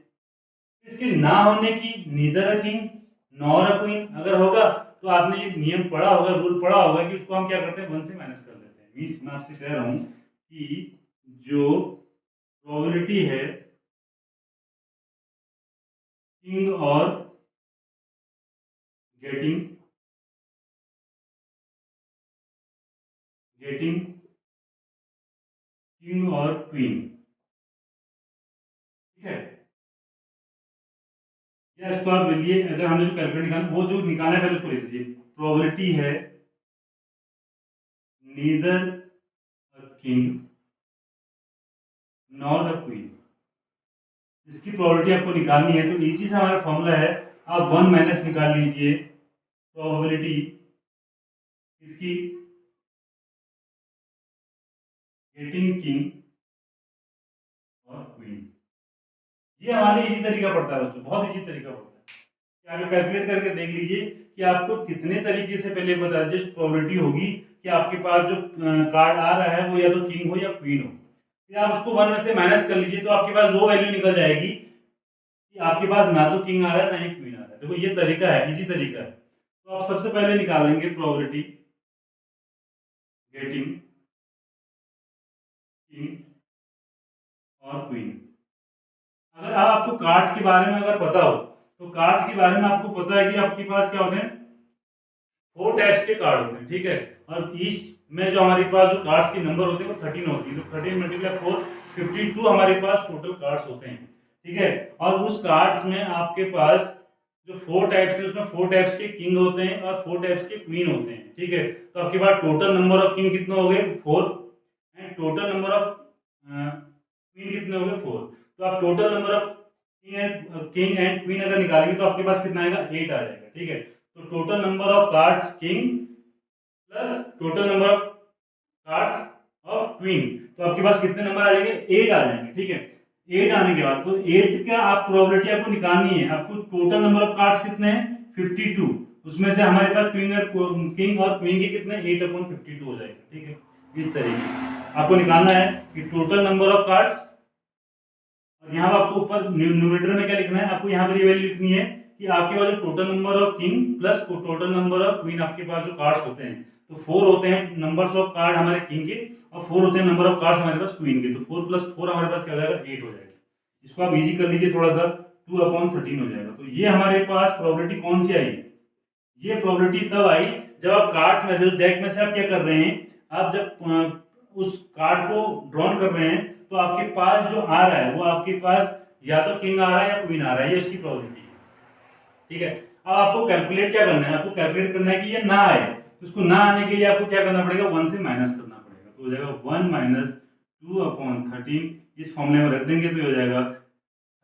इसके ना होने की, neither a king nor a queen अगर होगा तो आपने ये नियम पढ़ा होगा, रूल पढ़ा होगा कि उसको हम क्या करते हैं, 1 से माइनस कर देते हैं। मीन्स मैं आपसे कह रहा हूं कि जो प्रोबेबिलिटी है किंग और गेटिंग गेटिंग किंग और क्वीन, ठीक है, या इसको आप लिए अगर हमने जो कैलकुलेट निकाला वो जो निकाला है पहले उसको ले लीजिए। प्रोबेबिलिटी है neither a king nor a queen, इसकी प्रोबेबिलिटी आपको निकालनी है। तो इसी से हमारा फॉर्मूला है, आप 1 माइनस निकाल लीजिए प्रोबेबिलिटी इसकी गेटिंग किंग और क्वीन। ये हमारे इजी तरीका पड़ता है बच्चों, बहुत इजी तरीका पड़ता है कि आप कैलकुलेट करके देख लीजिए कि आपको कितने तरीके से पहले बता दीजिए प्रोबेबिलिटी होगी कि आपके पास जो कार्ड आ रहा है वो या तो किंग हो या क्वीन हो। फिर आप उसको 1 में से माइनस कर लीजिए तो आपके पास वो वैल्यू निकल जाएगी कि आपके पास ना तो किंग आ रहा है ना ही क्वीन आ रहा है। देखो ये तरीका है, इजी तरीका है। तो आप सबसे पहले निकालेंगे प्रोबेबिलिटी गेटिंग किंग और क्वीन। अगर आपको कार्ड्स के बारे में अगर पता हो तो कार्ड्स के बारे में आपको पता है कि आपके पास क्या होते हैं, 4 टाइप्स के कार्ड होते हैं। ठीक है, और ईच में जो हमारे पास जो कार्ड्स के नंबर होते हैं वो 13 होती है। तो 13 मल्टीप्लाई 4 52 हमारे पास टोटल कार्ड्स होते हैं। ठीक है, और उस कार्ड्स में आपके पास जो 4 टाइप्स है उसमें 4 टाइप्स के किंग होते हैं और 4 टाइप्स के क्वीन होते हैं। ठीक है, तो आपके पास टोटल नंबर ऑफ किंग कितने हो गए 4, and total number of queen कितने हो गए 4। तो आप total number of king and queen अगर निकालेंगे तो आपके पास कितना आएगा 8 आ जाएगा। ठीक है, तो total number of cards king plus total number of cards of queen, तो आपके पास कितने नंबर आ जाएंगे 8 आ जाएंगे। ठीक है, 8 आने के बाद तो 8 का आप प्रोबेबिलिटी आपको निकालनी है। आपको टोटल नंबर ऑफ कार्ड्स कितने हैं 52, उसमें से हमारे पास किंग और क्वीन के कितने 8/52 हो जाएगा। ठीक है, इस तरीके से आपको निकालना है कि टोटल नंबर ऑफ कार्ड्स, और यहाँ आपको ऊपर न्यूमरेटर में क्या लिखना है, आपको यहाँ पर ये वैल्यू लिखनी है कि आपके पास जो total number of king plus total number of queen आपके पास जो कार्ड्स होते हैं, तो 4 होते हैं नंबर्स ऑफ कार्ड हमारे किंग के और 4 होते हैं नंबर ऑफ कार्ड्स हमारे पास क्वीन के। तो 4 + 4 हमारे पास क्या हो जाएगा 8 हो जाएगा। इसको आप इजी कर लीजिए थोड़ा सा, 2/13 हो जाएगा। तो ये हमारे पास प्रोबेबिलिटी कौन सी आई है, ये प्रोबेबिलिटी तब आई जब आप कार्ड्स में से उस डेक में से आप क्या कर रहे हैं, आप जब उस कार्ड को ड्रॉन कर रहे हैं तो आपके पास जो आ रहा है वो आपके पास या तो किंग आ रहा है या क्वीन आ रहा है, ये उसकी प्रोबेबिलिटी है। ठीक है, अब आपको कैलकुलेट क्या करना है, आपको कैलकुलेट करना है कि ये ना आए, तो उसको ना आने के लिए आपको क्या करना पड़ेगा, 1 से माइनस करना पड़ेगा। तो हो जाएगा 1 माइनस 2/13, इस फॉर्मूले में रख देंगे तो हो जाएगा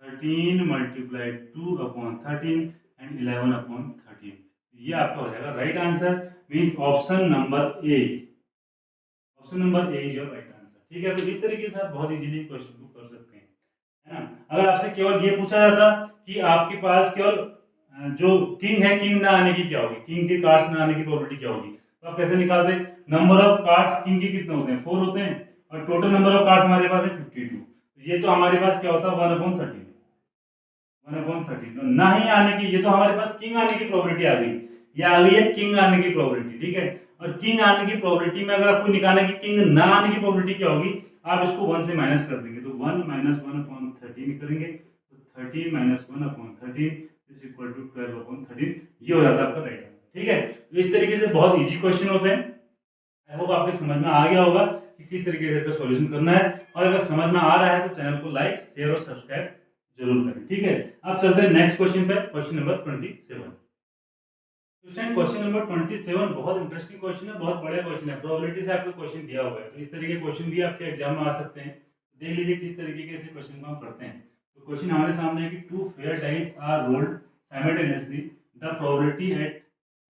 13 मल्टीप्लाई 2/13 एंड 11/13। ये आपका हो जाएगा right answer, means option number A. Option number A is your right answer. ठीक है, तो इस तरीके से आप बहुत इजीली क्वेश्चन को कर सकते हैं, है ना। अगर आपसे केवल ये पूछा जाता कि आपके पास केवल जो किंग है, किंग ना आने की क्या होगी, किंग के कार्ड्स ना आने की प्रोबेबिलिटी क्या होगी, तो आप कैसे निकालते, नंबर ऑफ कार्ड्स किंग के कितने होते हैं, 4 होते हैं, और टोटल नंबर ऑफ कार्ड्स हमारे पास है 52। ये तो हमारे पास क्या होता है 1/13, 1/13। तो ना ही आने की, ये तो हमारे पास किंग आने की प्रोबेबिलिटी आ गई, ये आ गई है किंग आने की प्रोबेबिलिटी। ठीक है, और किंग आने की प्रोबेबिलिटी में अगर आपको निकालना है कि किंग ना आने की प्रोबेबिलिटी क्या होगी, आप इसको 1 से माइनस कर देंगे, तो 1 माइनस 1/13 करेंगे, तो 13 माइनस 1/13 इज इक्वल टू 12/13। ये हो जाता है आपका राइट आंसर। ठीक है, तो इस तरीके से बहुत इजी क्वेश्चन होते हैं। आई होप आपके समझ में आ गया होगा कि किस तरीके से इसका सॉल्यूशन करना है, और अगर समझ में आ रहा है तो चैनल को लाइक, शेयर और सब्सक्राइब जरूर करें। ठीक है, अब चलते हैं नेक्स्ट क्वेश्चन पे, क्वेश्चन नंबर 27। क्वेश्चन नंबर 27 बहुत इंटरेस्टिंग क्वेश्चन है, बहुत बड़ा क्वेश्चन है, प्रोबेबिलिटी से आपको क्वेश्चन दिया हुआ है, तो इस तरीके के क्वेश्चन भी आपके एग्जाम में आ सकते हैं। देख लीजिए किस तरीके से क्वेश्चन को हम करते हैं। तो क्वेश्चन हमारे सामने है कि 2 fair dice are rolled simultaneously, the probability at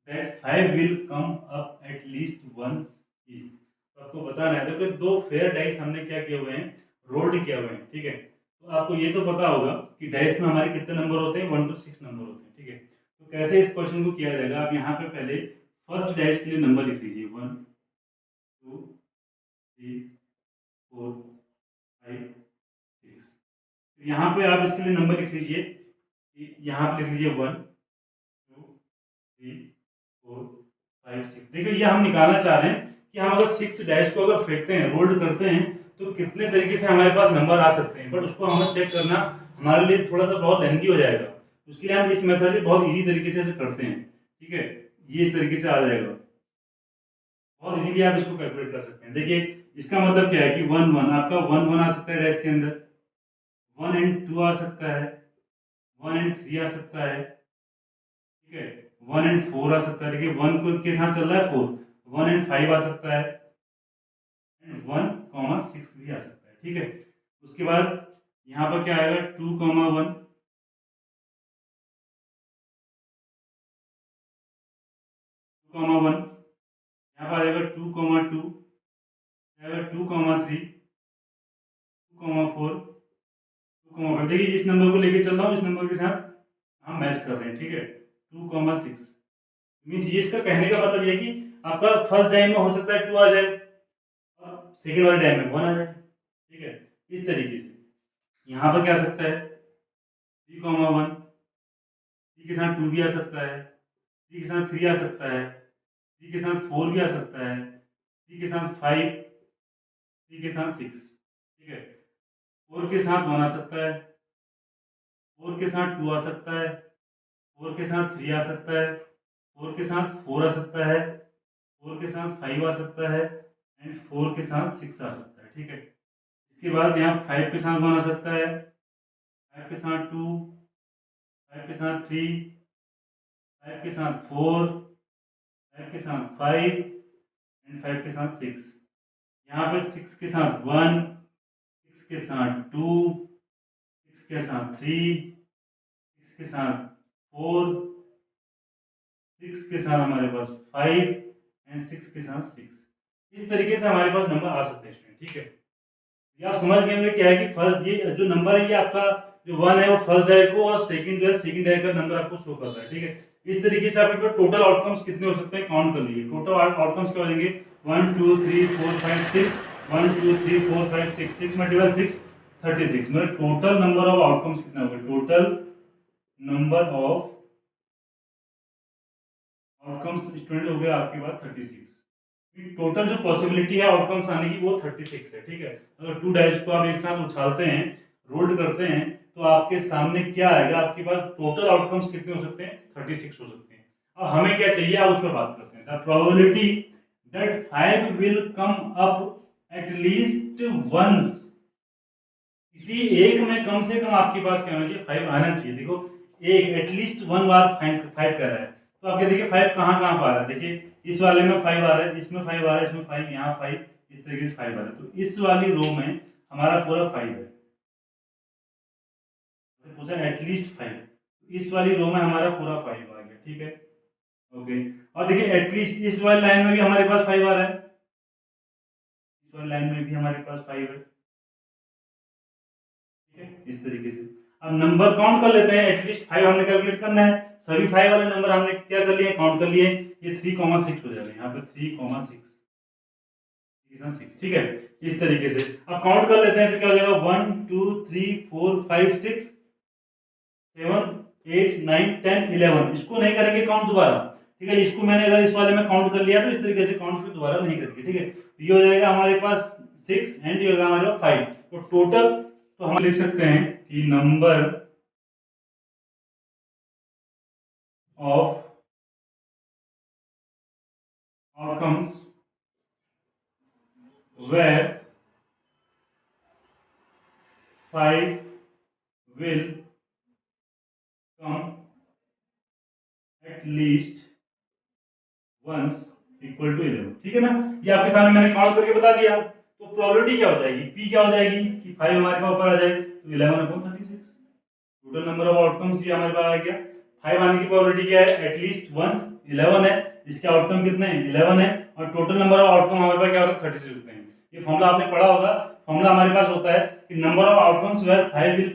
that 5 will come up at least once is. तो आपको बताना है, देखो 2 फेयर डाइस हमने क्या किए हुए हैं, रोल्ड किए हुए हैं। ठीक है, तो आपको ये तो पता होगा कि डाइस में हमारे कितने नंबर होते हैं, 1 to 6 नंबर होते हैं। ठीक है, तो कैसे इस क्वेश्चन को किया जाएगा, आप यहाँ पे पहले फर्स्ट डैश के लिए नंबर लिख लीजिए, 1 2 3 4 5 6। यहाँ पे आप इसके लिए नंबर लिख लीजिए, यहाँ पे लिख लीजिए 1 2 3 4 5 6। देखिए ये हम निकालना चाह रहे हैं कि हम अगर 6 डैश को अगर फेंकते हैं, रोल्ड करते हैं, तो कितने तरीके से हमारे पास नंबर आ सकते हैं, बट उसको हमें चेक करना हमारे लिए थोड़ा सा बहुत लेंथी हो जाएगा। उसके लिए हम इस मेथड से बहुत इजी तरीके से करते हैं। ठीक है, ये इस तरीके से आ जाएगा, बहुत इजीली आप इसको कैलकुलेट कर सकते हैं। देखिए इसका मतलब क्या है कि 1 1 आपका 1 1 आ सकता है डैश के अंदर, 1 and 2 आ सकता है, 1 and 3 आ सकता है। ठीक है, 1 and 4 आ सकता है, देखिए 1 को के साथ चल रहा है 4, 1 and 5 आ सकता है, एंड 1, 6 भी आ सकता है। ठीक है, उसके बाद यहाँ पर क्या आएगा 2, 1 2, 1, यहाँ पर आ जाएगा 2, 2 आएगा 2, 3 2, 4 2, 5। देखिए इस नंबर को लेके चल रहा हूँ, इस नंबर के साथ हम मैच कर रहे हैं। ठीक है, 2, 6 मीन्स ये इसका कहने का मतलब ये है कि आपका फर्स्ट टाइम में हो सकता है 2 आ जाए और सेकेंड वाले टाइम में 1 आ जाए। ठीक है, इस तरीके से यहाँ पर क्या आ सकता है 3, 1 3 के साथ 2 भी आ सकता है, 3 के साथ 3 आ सकता है, 3 के साथ 4 भी आ सकता है, 3 के साथ 5, 3 के साथ 6। ठीक है, 4 के साथ 1 आ सकता है, 4 के साथ 2 आ सकता है, 4 के साथ 3 आ सकता है, 4 के साथ 4 आ सकता है, 4 के साथ 5 आ सकता है, एंड 4 के साथ 6 आ सकता है। ठीक है, इसके बाद यहाँ 5 के साथ 1 आ सकता है, 5 के साथ 2, 5 के साथ 3, 5 के साथ 4, 5 के साथ 5 एंड 5 के साथ 6। यहाँ पे 6 के साथ 1, 6 के साथ 2, 6 के साथ 3, 6 के साथ 4, 6 के साथ हमारे पास 5 एंड 6 के साथ 6। इस तरीके से हमारे पास नंबर आ सकते हैं स्टूडेंट। ठीक है, ये आप समझ गए होंगे क्या है कि फर्स्ट ये जो नंबर है ये आपका जो 1 है वो फर्स्ट डाय को, और सेकंड जो है सेकंड डाय का नंबर आपको शो करता है। ठीक है, इस तरीके से आपके पास टोटल आउटकम्स कितने हो सकते हैं काउंट कर लीजिए। टोटल आउटकम्स क्या हो जाएंगे 1 2 3 4 5 6, 1 2 3 4 5 6, 6 मल्टीप्लाई 6 36। मतलब टोटल नंबर ऑफ आउटकम्स कितना होगा, total number of outcomes student हो गया आपके पास 36। टोटल जो पॉसिबिलिटी है आउटकम्स आने की वो 36 है। ठीक है, अगर 2 डाइस को आप एक साथ उछालते हैं, रोल्ड करते हैं, तो आपके सामने क्या आएगा, आपके पास टोटल आउटकम्स कितने हो सकते हैं 36 हो सकते हैं। अब हमें क्या चाहिए, आप उस पर बात करते हैं। The probability that 5 will come up at least once, किसी एक में कम से कम आपके पास क्या होना चाहिए, 5 आना चाहिए। देखो एक एटलीस्ट वन बार 5 कर रहा है, तो आप क्या देखिए 5 कहाँ कहाँ पर आ रहा है, देखिए इस वाले में 5 आ रहा है, इसमें 5 आ रहा है, इसमें 5, यहाँ 5, इस तरीके से 5 आ रहा है। तो इस वाली रो में हमारा पूरा 5 है, पूछा एटलीस्ट 5, इस वाली रो में हमारा पूरा 5 आ गया, ठीक है, ओके। और देखिए एटलीस्ट इस वाली लाइन में भी हमारे पास 5 आ रहा है, इस वाली लाइन में भी हमारे पास 5 है, ठीक है, इस तरीके से। अब नंबर काउंट कर लेते हैं, एटलीस्ट 5 हमने कैलकुलेट करना है, सभी 5 वाले नंबर हमने क्या कर लिए, काउंट कर लिए। ये 3,6 हो जाएगा, यहाँ पे 3,6, ठीक है, इस तरीके से। अब काउंट कर लेते हैं, तो क्या हो जाएगा 1 2 3 4 5 6 7 8 9 10 11, इसको नहीं करेंगे काउंट दोबारा, ठीक है। इसको मैंने अगर इस वाले में काउंट कर लिया तो इस तरीके से काउंट फिर दोबारा नहीं करेंगे, ठीक है। तो ये हो जाएगा हमारे पास 6 एंड ये होगा हमारे पास 5। तो टोटल तो हम लिख सकते हैं कि number of outcomes where 5 will come at least once equal to 11, ठीक है ना। ये आपके सामने मैंने काउंट करके बता दिया। तो प्रोबेबिलिटी क्या हो जाएगी, पी क्या हो जाएगी कि 5 हमारे पास ऊपर आ जाए, तो 11/36, टोटल नंबर ऑफ आउटकम्स ये हमारे पास आ गया। 5 आने की प्रोबेबिलिटी क्या है, एटलीस्ट वंस 11 है, इसके आउटकम कितने हैं 11 है, और टोटल नंबर ऑफ आउटकम हमारे पास क्या होता है 36 होते हैं। ये फॉर्मूला आपने पढ़ा होगा, फॉर्मूला हमारे पास होता है कि number of outcomes where 5 will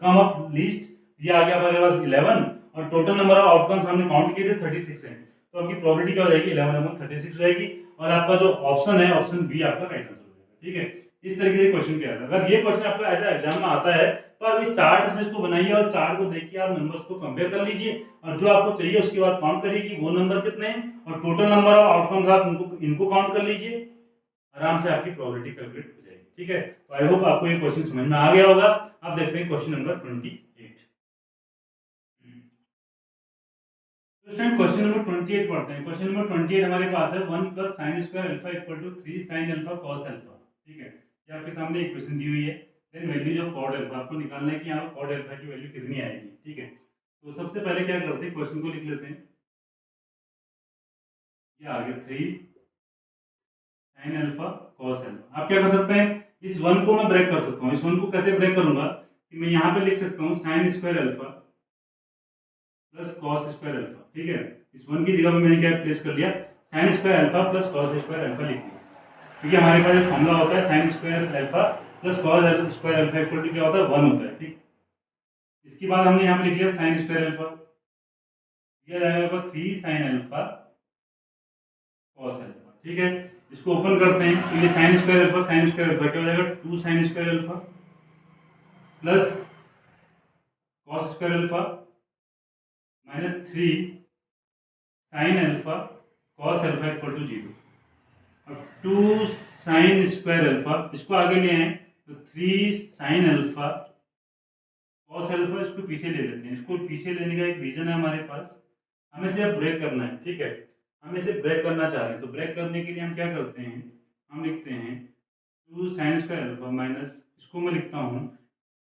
come up least, ये आ गया हमारे पास 11, और टोटल नंबर ऑफ आउटकम्स हमने काउंट किए थे 36 है। तो आपकी प्रोबेबिलिटी क्या हो जाएगी 11/36 हो जाएगी, और आपका जो ऑप्शन है ऑप्शन बी आपका राइट आंसर हो जाएगा, ठीक है। इस तरीके से क्वेश्चन किया था। अगर ये क्वेश्चन आपका ऐसा एग्जाम में आता है तो आप इस चार्ट से इसको बनाइए, और चार्ट को देख के आप नंबर्स को कंपेयर कर लीजिए, और जो आपको चाहिए उसके बाद काउंट करिए कि वो नंबर कितने हैं, और टोटल नंबर ऑफ आउटकम्स आप इनको काउंट कर लीजिए, आराम से आपकी प्रोबेबिलिटी कैलकुलेट हो जाएगी, ठीक है। तो आई होप आपको ये क्वेश्चन समझ में आ गया होगा। अब देखते हैं क्वेश्चन नंबर 28। क्वेश्चन नंबर 28 पढ़ते हैं। क्वेश्चन नंबर 28 हमारे पास है 1 + sin² alpha = 3 sin alpha cos alpha, ठीक है। ये आपके सामने एक क्वेश्चन दी हुई है। Then values of cot alpha आपको निकालना है कि यहाँ cot अल्फा की वैल्यू कितनी आएगी, ठीक है। तो सबसे पहले क्या करते हैं, क्वेश्चन को लिख लेते हैं। ये आ गया 3 sin अल्फा cos अल्फा। आप क्या कर सकते हैं, इस 1 को मैं ब्रेक कर सकता हूँ। इस 1 को कैसे ब्रेक करूंगा कि मैं यहाँ पे लिख सकता हूँ sin² अल्फा + cos² अल्फा, ठीक है। इस 1 की जगह पे मैंने क्या प्लेस कर लिया, sin² अल्फा + cos² अल्फा लिख दिया, क्योंकि हमारे पास एक फॉर्मूला होता है sin² alpha + cos² alpha equal to क्या होता है 1 होता है, ठीक। इसके बाद हमने यहाँ पे लिख लिया sin² अल्फा, ये जाएगा 3 sin अल्फा cos अल्फा, ठीक है। इसको ओपन करते हैं तो ये sin² अल्फा क्या हो जाएगा 2 sin² alpha plus cos² alpha -3 sin alpha cos alpha equal to 0। अब 2 sin² अल्फा इसको आगे ले आए तो 3 sin अल्फा cos अल्फा, इसको पीछे ले लेते हैं। इसको पीछे लेने का एक रीजन है हमारे पास, हमें सिर्फ ब्रेक करना है, ठीक है। हमें सिर्फ ब्रेक करना चाह रहे हैं, तो ब्रेक करने के लिए हम क्या करते हैं, हम लिखते हैं 2 sin² अल्फा माइनस, इसको मैं लिखता हूँ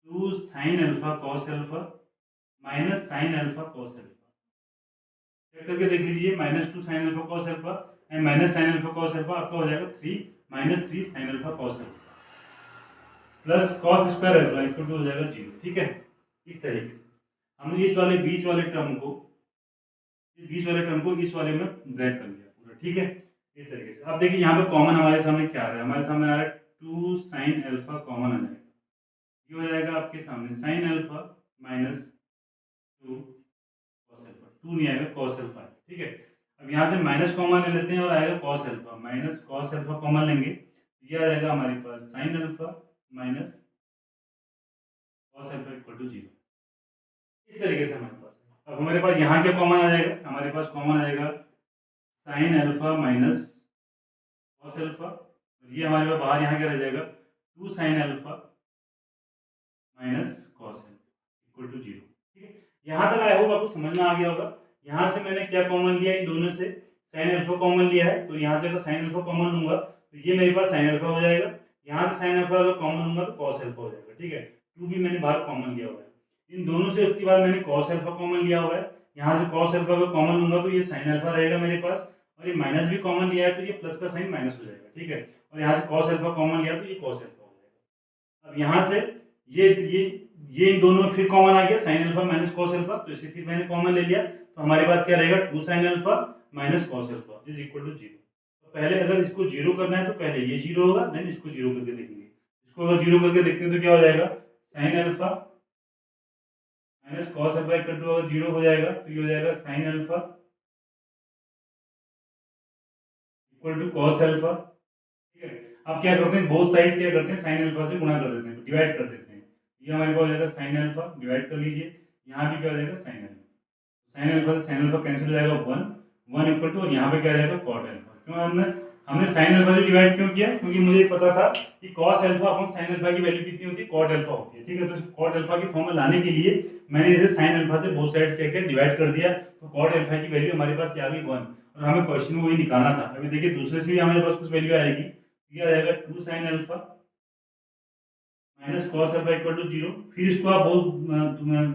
2 sin alpha cos alpha minus sin alpha cos alpha. Check करके देख लीजिए, -2 sin alpha cos alpha and -sin alpha cos alpha आपका हो जाएगा 3 sin alpha cos alpha plus cos² alpha equal to हो जाएगा 0, ठीक है। इस तरीके से हमने इस वाले बीच वाले टर्म को, इस बीच वाले टर्म को इस वाले में ब्रेक कर लिया पूरा, ठीक है। इस तरीके से अब देखिए यहाँ पे कॉमन हमारे सामने क्या आ रहा है, हमारे सामने आ रहा है 2 sin अल्फा कॉमन आ जाएगा, ये हो जाएगा आपके सामने sin alpha minus 2 cos alpha, 2 नहीं आएगा cos अल्फा, ठीक है। अब यहाँ से माइनस कॉमन ले लेते हैं और आएगा cos alpha, minus cos alpha common लेंगे, ये आ जाएगा हमारे पास sin alpha minus cos alpha equal to 0। इस तरीके से हमारे पास, अब हमारे पास यहाँ क्या कॉमन आ जाएगा, हमारे पास कॉमन आएगा sin alpha minus cos alpha, ये हमारे पास बाहर यहाँ क्या रह जाएगा 2 sin alpha minus cos alpha equal to 0, ठीक है। यहाँ तक आई होप आपको समझ में आ गया होगा। यहाँ से मैंने क्या कॉमन लिया, इन दोनों से साइन अल्फा कॉमन लिया है, तो यहाँ से अगर साइन अल्फा कॉमन लूंगा तो ये मेरे पास साइन अल्फा हो जाएगा। यहाँ से साइन अल्फा अगर कॉमन लूंगा तो कॉस अल्फा हो जाएगा। ठीक है, टू भी मैंने बाहर कॉमन लिया हुआ है इन दोनों से। उसके बाद मैंने कॉस अल्फा कॉमन लिया हुआ है, यहाँ से कॉस अल्फा अगर कॉमन लूंगा तो ये साइन अल्फा रहेगा मेरे पास, और ये माइनस भी कॉमन लिया है तो ये प्लस का साइन माइनस हो जाएगा। ठीक है, और यहाँ से कॉस अल्फा कॉमन लिया तो ये कॉस अल्फा हो जाएगा। अब यहाँ से ये ये ये इन दोनों में फिर कॉमन आ गया, sign alpha minus cos alpha, तो इसे फिर मैंने कॉमन ले लिया, तो हमारे पास क्या रहेगा, two sine alpha minus cos alpha is equal to zero. तो पहले अगर इसको जीरो करना है तो पहले ये जीरो होगा, देन इसको जीरो करके देखेंगे। इसको अगर जीरो करके देखते हैं तो क्या हो जाएगा, sine alpha minus cos alpha equal to अगर जीरो हो जाएगा तो ये हो जाएगा sine alpha equal to cos alpha. ठीक है, अब क्या करते हैं, बोथ साइड क्या करते हैं, साइन अल्फा से गुणा कर देते हैं, डिवाइड कर देते हैं। ये हमारे पास हो जाएगा साइन अल्फा, डिवाइड कर लीजिए, यहाँ भी क्या हो जाएगा साइन अल्फा। साइन अल्फा से साइन अल्फा कैंसिल हो जाएगा, वन वन इक्वल टू, और यहाँ पे क्या आ जाएगा कॉट अल्फा। क्यों हमने हमने साइन अल्फा से डिवाइड क्यों किया, क्योंकि मुझे पता था कि cos alpha upon sine alpha की वैल्यू कितनी होती है, कॉट अल्फा होती है। ठीक है, तो कॉट अल्फा की फॉर्म में लाने के लिए मैंने इसे साइन अल्फा से बोथ साइड क्या किया, डिवाइड कर दिया, तो कॉट अल्फा की वैल्यू हमारे पास आ गई वन, और हमें क्वेश्चन में वही निकालना था। अभी देखिए दूसरे से भी हमारे पास कुछ वैल्यू आएगी, ये आ जाएगा two sine alpha minus cos alpha equal to zero. फिर इसको आप बहुत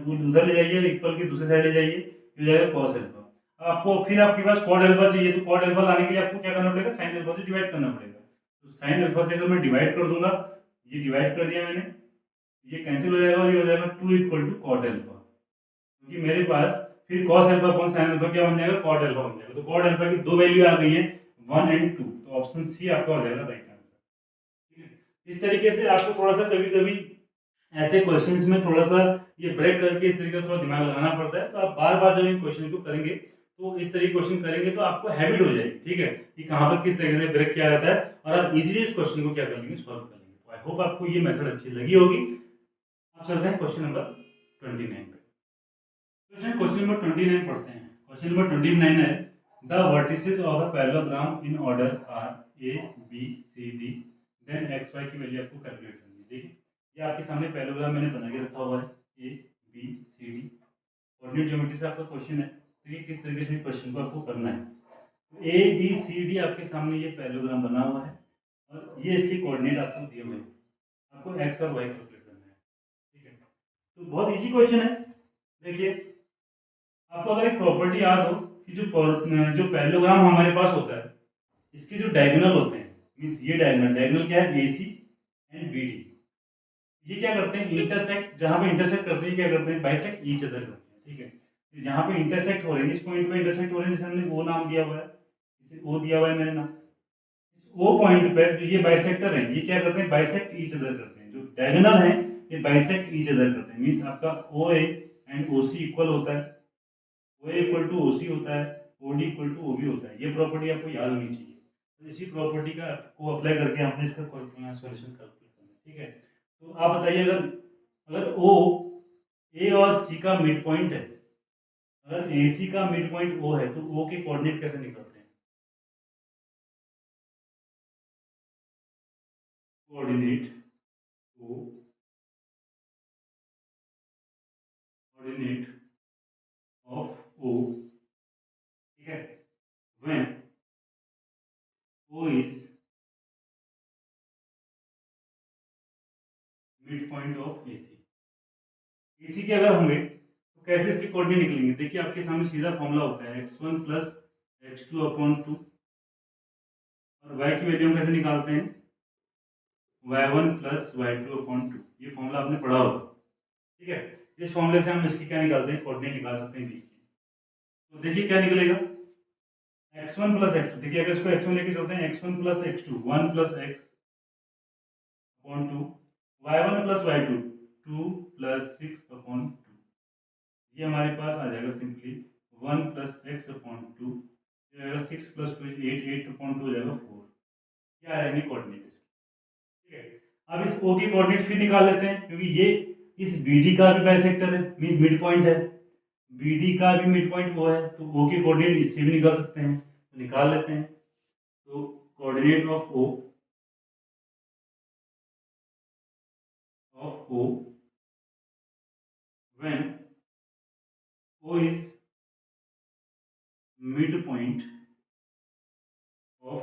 उधर ले जाइए, इक्वल की दूसरी साइड ले जाइए, ये हो जाएगा कॉस अल्फा। आपको फिर आपके पास कॉट अल्फा चाहिए, तो कॉट अल्फा लाने के लिए आपको क्या करना पड़ेगा, साइन अल्फा से डिवाइड करना पड़ेगा। तो साइन अल्फा से अगर मैं डिवाइड कर दूंगा, ये डिवाइड कर दिया मैंने, ये कैंसिल हो जाएगा, और ये हो जाएगा two equal to cot alpha, क्योंकि मेरे पास फिर cos alpha upon sine alpha क्या बन जाएगा, कॉट अल्फा बन जाएगा। तो कॉट अल्फा की दो वैल्यू आ गई है, वन एंड टू, तो ऑप्शन सी आपका हो जाएगा राइट आंसर। ठीक है, इस तरीके से आपको थोड़ा सा कभी कभी ऐसे क्वेश्चंस में थोड़ा सा ये ब्रेक करके इस तरीके का थोड़ा दिमाग लगाना पड़ता है। तो आप बार बार जब इन क्वेश्चन को करेंगे, तो इस तरीके क्वेश्चन करेंगे तो आपको हैबिट हो जाएगी। ठीक है, कि कहाँ पर किस तरीके से ब्रेक किया जाता है, और आप इजीली इस क्वेश्चन को क्या कर लेंगे, सॉल्व कर लेंगे। तो आई होप आपको ये मेथड अच्छी लगी होगी। आप चलते हैं क्वेश्चन नंबर 29 पे। क्वेश्चन नंबर 29 पढ़ते हैं। क्वेश्चन नंबर 29 है, the vertices of a parallelogram in order are A B C D, then x y की वैल्यू आपको कैलकुलेट करनी है। ठीक है, ये आपके सामने पैरेललोग्राम मैंने बना के रखा हुआ है, A B C D, coordinate geometry से आपका क्वेश्चन है। तो ये किस तरीके से क्वेश्चन को आपको करना है, तो ए बी सी डी आपके सामने ये पैरेललोग्राम बना हुआ है, और ये इसके कोऑर्डिनेट आपको दिए हुए हैं, आपको एक्स और वाई कैलकुलेट करना है। ठीक है, तो बहुत इजी क्वेश्चन है। देखिए, आपको अगर एक प्रॉपर्टी याद हो कि जो पैरेललोग्राम हमारे पास होता है, इसके जो डायगोनल होते हैं, मींस ये डायगोनल डायगोनल क्या है, ए सी एंड बी डी, ये क्या करते हैं, इंटरसेक्ट, जहां पे इंटरसेक्ट करते हैं क्या करते हैं, बाइसेक्ट ईच अदर करते हैं। ठीक है, तो जहां पे इंटरसेक्ट हो रहे हैं, इस पॉइंट पे इंटरसेक्ट हो रहे हैं, जैसे हमने ओ नाम दिया हुआ है, इसे ओ दिया हुआ है मैंने नाम, ओ पॉइंट पे जो ये बाइसेक्टर है, ये क्या करते हैं, बाइसेक्ट ईच अदर करते हैं। जो डायगोनल है ये बाइसेक्ट ईच अदर करते हैं, मींस आपका ओ A and O C equal होता है, O equal to O C होता है, O D equal to O B होता है। ये प्रॉपर्टी आपको याद होनी चाहिए, तो इसी प्रॉपर्टी का को अप्लाई करके हमने इसका सॉल्यूशन कैलकुलेट करना है। ठीक है, तो आप बताइए, अगर अगर ओ ए और सी का मिड पॉइंट है, अगर ए सी का मिड पॉइंट ओ है, तो ओ के कोऑर्डिनेट कैसे निकलते हैं, coordinate O, coordinate of O, ठीक है, when O is mid point of A C. A C के अगर होंगे तो कैसे इसके कोऑर्डिनेट निकलेंगे, देखिए आपके सामने सीधा फॉर्मूला होता है x one plus x two upon two, और y की वैल्यू हम कैसे निकालते हैं, y1 plus y2 upon two, ये फॉर्मूला आपने पढ़ा होगा। ठीक है, इस फॉर्मूले से हम इसकी क्या निकालते हैं, कोऑर्डिनेट निकाल सकते हैं बीच की। तो देखिए क्या निकलेगा, x1 प्लस x2, देखिए अगर इसको x1 लेके चलते हैं, x1 plus x2 1 plus x upon two, y1 plus y2 2 plus 6 upon two, ये हमारे पास आ जाएगा simply 1 plus x upon two, ये आएगा 6 प्लस टू 8, 8 अपॉन टू हो जाएगा 4, क्या आएंगे कोऑर्डिनेट। ठीक है, अब इस O की कोऑर्डिनेट फिर निकाल लेते हैं, क्योंकि ये इस BD का भी बाइसेक्टर है, मीन मिड पॉइंट है, BD का भी मिड पॉइंट वो है, तो O की कोऑर्डिनेट इससे भी निकाल सकते हैं, तो निकाल लेते हैं। तो coordinate of O when O is mid point of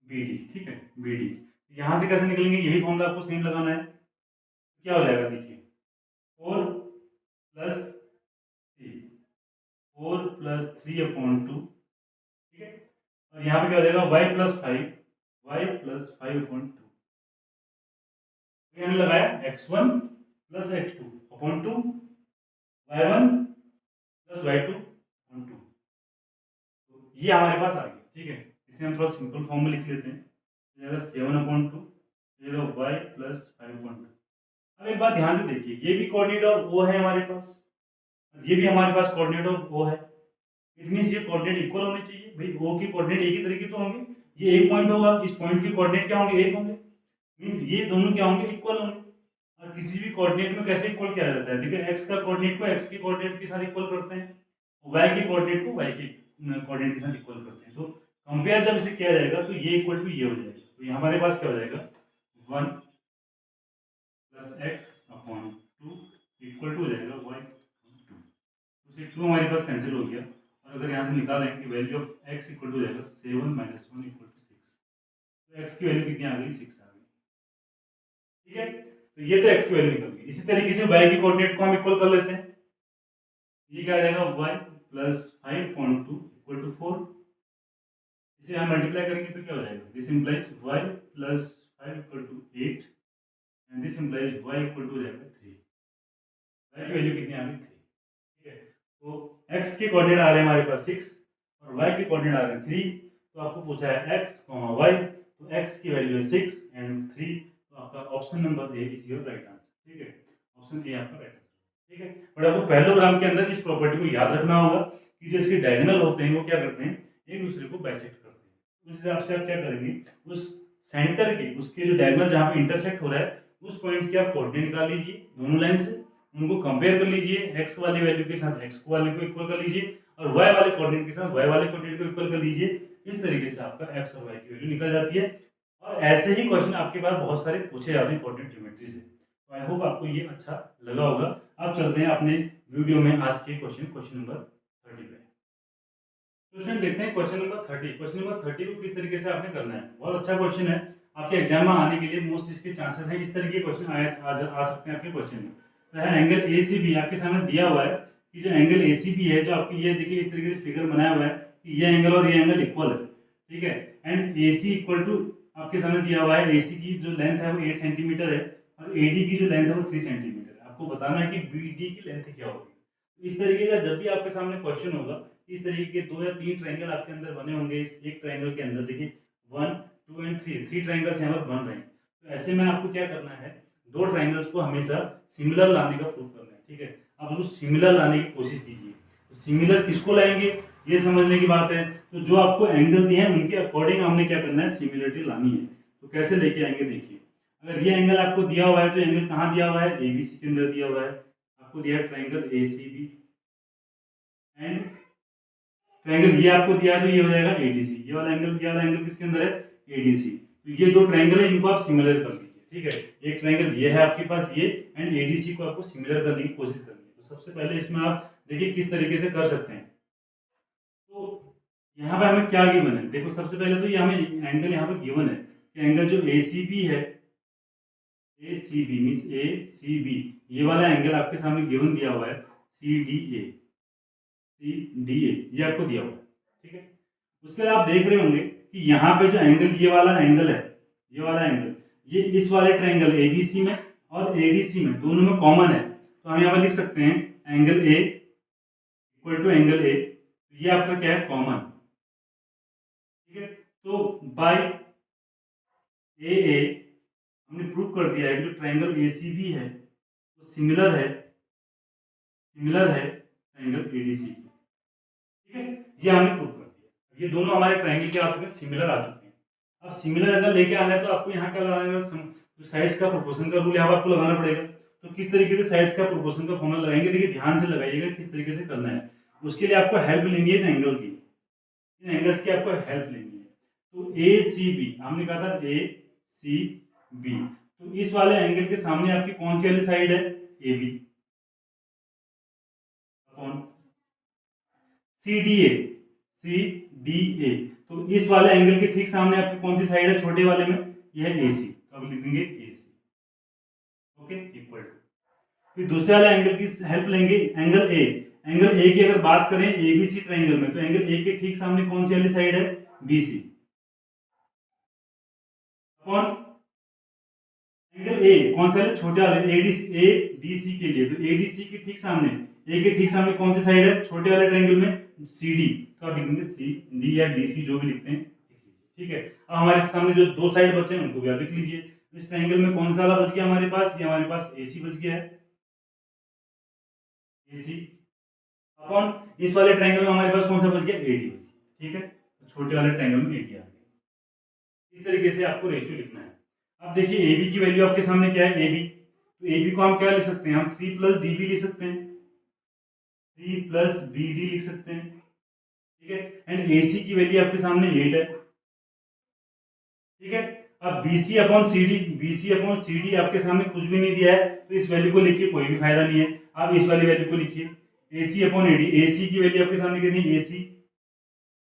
B D, ठीक है, बी डी। यहाँ से कैसे निकलेंगे, यही फॉर्मूला आपको सेम लगाना है। क्या हो जाएगा देखिए, 4 + 3 ठीक है, और यहाँ पे क्या हो जाएगा y+5/2। हमने लगाया x1 + x2/2 y1 + y2/2। तो ये हमारे पास आ गया, ठीक है। इसे हम थोड़ा सिंपल फॉर्म में लिख लेते हैं, जाएगा 7/2, ये y+5/2। अब एक बात ध्यान से देखिए, ये भी कोऑर्डिनेट ऑफ O है हमारे पास, ये भी हमारे पास कोऑर्डिनेट ऑफ O है। इट मींस ये कोऑर्डिनेट इक्वल होने चाहिए भाई, O की कोऑर्डिनेट एक ही तरह की तो होंगे। ये एक पॉइंट होगा, इस पॉइंट के कोऑर्डिनेट क्या होंगे, एक होंगे, मींस ये दोनों क्या होंगे, इक्वल होंगे। और किसी भी कोऑर्डिनेट में कैसे इक्वल किया जाता है, देखिए x का कोऑर्डिनेट को x के कोऑर्डिनेट के साथ इक्वल करते हैं, y के कोऑर्डिनेट को y के कोऑर्डिनेट के साथ इक्वल करते हैं। तो कंपेयर जब इसे किया जाएगा तो ये इक्वल टू ये हो जाएगा। तो ये हमारे पास क्या हो जाएगा, 1 + x/2 इक्वल टू हो जाएगा y/2। तो 2 हमारे पास कैंसिल हो गया, और अगर यहाँ से निकालें कि value of x equal to हो जाएगा 7 - 1 = 6। तो x की वैल्यू कितनी आ गई, 6 आ गई, ठीक है। तो ये तो x की वैल्यू निकल गई। इसी तरीके से y की कोऑर्डिनेट को हम इक्वल कर लेते हैं। ये क्या आ जाएगा, y+5/2 = 4। इसे हम मल्टीप्लाई करेंगे तो क्या हो जाएगा, this implies y+5 = 8 and this implies y = हो जाएगा 3। y की वैल्यू कितनी आ गई, 3, ठीक है। तो x के कोऑर्डिनेट आ रहे हैं हमारे पास 6 और y के कोऑर्डिनेट आ रहे हैं 3। तो आपको पूछा है x, y, तो x की वैल्यू है 6 एंड 3। तो आपका option number A is your right answer, ठीक है। ऑप्शन ए आपका राइट आंसर, ठीक है। बट आपको पैरेललोग्राम के अंदर इस प्रॉपर्टी को याद रखना होगा कि जो इसके डायगोनल होते हैं वो क्या करते हैं, एक दूसरे को बाइसेक्ट करते हैं। उस हिसाब से आप क्या करेंगे, उस सेंटर के, उसके जो डायगोनल जहाँ पे इंटरसेक्ट हो रहा है उस पॉइंट की आप कोऑर्डिनेट निकाल लीजिए दोनों लाइन से, उनको कंपेयर कर लीजिए, x वाली वैल्यू के साथ x को वाले को इक्वल कर लीजिए और y वाले कोऑर्डिनेट के साथ y वाले कोऑर्डिनेट को इक्वल कर लीजिए। इस तरीके से आपका x और y की वैल्यू निकल जाती है। और ऐसे ही क्वेश्चन आपके पास बहुत सारे पूछे जाते हैं कोऑर्डिनेट ज्योमेट्री से। तो आई होप आपको ये अच्छा लगा होगा। अब चलते हैं अपने वीडियो में आज के क्वेश्चन नंबर 30 पे। क्वेश्चन देखते हैं क्वेश्चन नंबर 30। क्वेश्चन नंबर 30 को किस तरीके से आपने करना है, बहुत अच्छा क्वेश्चन है, आपके एग्जाम में आने के लिए मोस्ट इसके चांसेस हैं, इस तरह के क्वेश्चन आ सकते हैं आपके क्वेश्चन में। तो है एंगल ए सी बी आपके सामने दिया हुआ है कि जो एंगल ए सी बी है, जो आपकी ये देखिए इस तरीके से फिगर बनाया हुआ है कि ये एंगल और ये एंगल इक्वल है, ठीक है। And A C equal to आपके सामने दिया हुआ है, ए सी की जो लेंथ है वो 8 सेंटीमीटर है और ए डी की जो लेंथ है वो 3 सेंटीमीटर है। आपको बताना है कि बी डी की लेंथ क्या होगी। इस तरीके का जब भी आपके सामने क्वेश्चन होगा, इस तरीके के 2 या 3 ट्रायंगल आपके अंदर बने होंगे। इस एक ट्रायंगल के अंदर देखिए 1, 2 एंड 3 ट्रायंगल्स यहाँ पर बन रहे हैं। तो ऐसे में आपको क्या करना है, 2 ट्रायंगल्स को हमेशा सिमिलर लाने का प्रूव करना है, ठीक है। आप उसको सिमिलर लाने की कोशिश कीजिए। तो सिमिलर किसको लाएंगे ये समझने की बात है। तो जो आपको एंगल दिए हैं उनके अकॉर्डिंग हमने क्या करना है, सिमिलरिटी लानी है। तो कैसे लेके आएंगे देखिए, अगर ये एंगल आपको दिया हुआ है तो एंगल कहाँ दिया हुआ है, एबीसी के अंदर दिया हुआ है। आपको दिया है ट्रायंगल एसीबी एंड ट्रायंगल ये आपको दिया है तो ये हो जाएगा एडीसी। ये वाला एंगल किसके अंदर है, एडीसी। तो ये 2 ट्रायंगल है, इनको आप सिमिलर कर लीजिए, ठीक है। एक ट्रायंगल ये है आपके पास ये, एंड एडीसी को आपको सिमिलर करने की कोशिश करनी है। तो सबसे पहले इसमें आप देखिए किस तरीके से कर सकते हैं। तो यहाँ पे हमें क्या गिवन है, देखो सबसे पहले तो ये हमें एंगल यहाँ पे गिवन है कि एंगल जो एसीबी है, एसीबी मींस एसीबी, ये वाला एंगल आपके सामने गिवन दिया हुआ है सीडीए, सीडीए ये आपको दिया हुआ है, ठीक है। उसके बाद आप देख रहे होंगे कि यहाँ पे जो एंगल ये वाला एंगल है, ये वाला एंगल ये इस वाले ट्रायंगल एबीसी में और एडीसी में दोनों में कॉमन है। तो हम यहाँ पे लिख सकते हैं angle A equal to angle A, ये आपका क्या है, कॉमन, ठीक है। तो बाय ए हमने प्रूव कर दिया है कि जो ट्रायंगल एसीबी है वो सिमिलर है ट्रायंगल एडीसी, ठीक है। ये हमने प्रूव कर दिया। ये दोनों हमारे ट्रायंगल के आ चुके हैं, सिमिलर आ चुके हैं। अब सिमिलर अगर लेके आना है तो आपको यहाँ क्या लगाना है, जो साइड्स का प्रोपोर्शन का रूल यहाँ पर आपको लगाना पड़ेगा। तो किस तरीके से साइड्स का प्रोपोर्शन का फॉर्मूला लगाएंगे, देखिए ध्यान से लगाइएगा किस तरीके से करना है। उसके लिए आपको हेल्प लेनी है एंगल की, इन एंगल्स की आपको हेल्प लेनी है। तो ए सी बी हमने कहा था ए सी बी, तो इस वाले एंगल के सामने आपकी कौन सी वाली साइड है, ए बी अपॉन CDA। तो इस वाले एंगल के ठीक सामने आपकी कौन सी साइड है छोटे वाले में, यह है AC, तो अब लिख देंगे AC। ओके, इक्वल टू, फिर दूसरे वाले एंगल की हेल्प लेंगे, एंगल ए। एंगल ए की अगर बात करें ABC ट्रायंगल में, तो एंगल ए के ठीक सामने कौन सी वाली साइड है, BC। कौन, एंगल ए कौन सा है, छोटे वाले ADC के लिए, तो ADC के ठीक सामने, ए के ठीक सामने कौन सी साइड है छोटे वाले ट्रायंगल में, CD। तो आप लिखेंगे CD या DC जो भी लिखते हैं, ठीक है। अब हमारे सामने जो दो साइड बचे हैं उनको भी आप लिख लीजिए। इस ट्रायंगल में कौन सा वाला बच गया हमारे पास, ये हमारे पास AC बच गया है, AC। अपॉन इस वाले ट्रायंगल में हमारे पास कौन सा बच गया, AD बच गया, ठीक है। तो छोटे वाले ट्रायंगल में AD आ गया। इस तरीके से आपको रेशियो लिखना है। अब देखिए AB की वैल्यू आपके सामने क्या है, AB, तो AB को हम क्या लिख सकते हैं, हम 3 प्लस DB लिख सकते हैं, 3 प्लस BD लिख सकते हैं, ठीक है। एंड AC की वैल्यू आपके सामने 8 है, ठीक है। अब BC अपॉन CD आपके सामने कुछ भी नहीं दिया है, तो इस वैल्यू को लिख के कोई भी फायदा नहीं है। आप इस वाली वैल्यू को लिखिए, AC अपॉन AD, AC की वैल्यू आपके सामने कितनी है, AC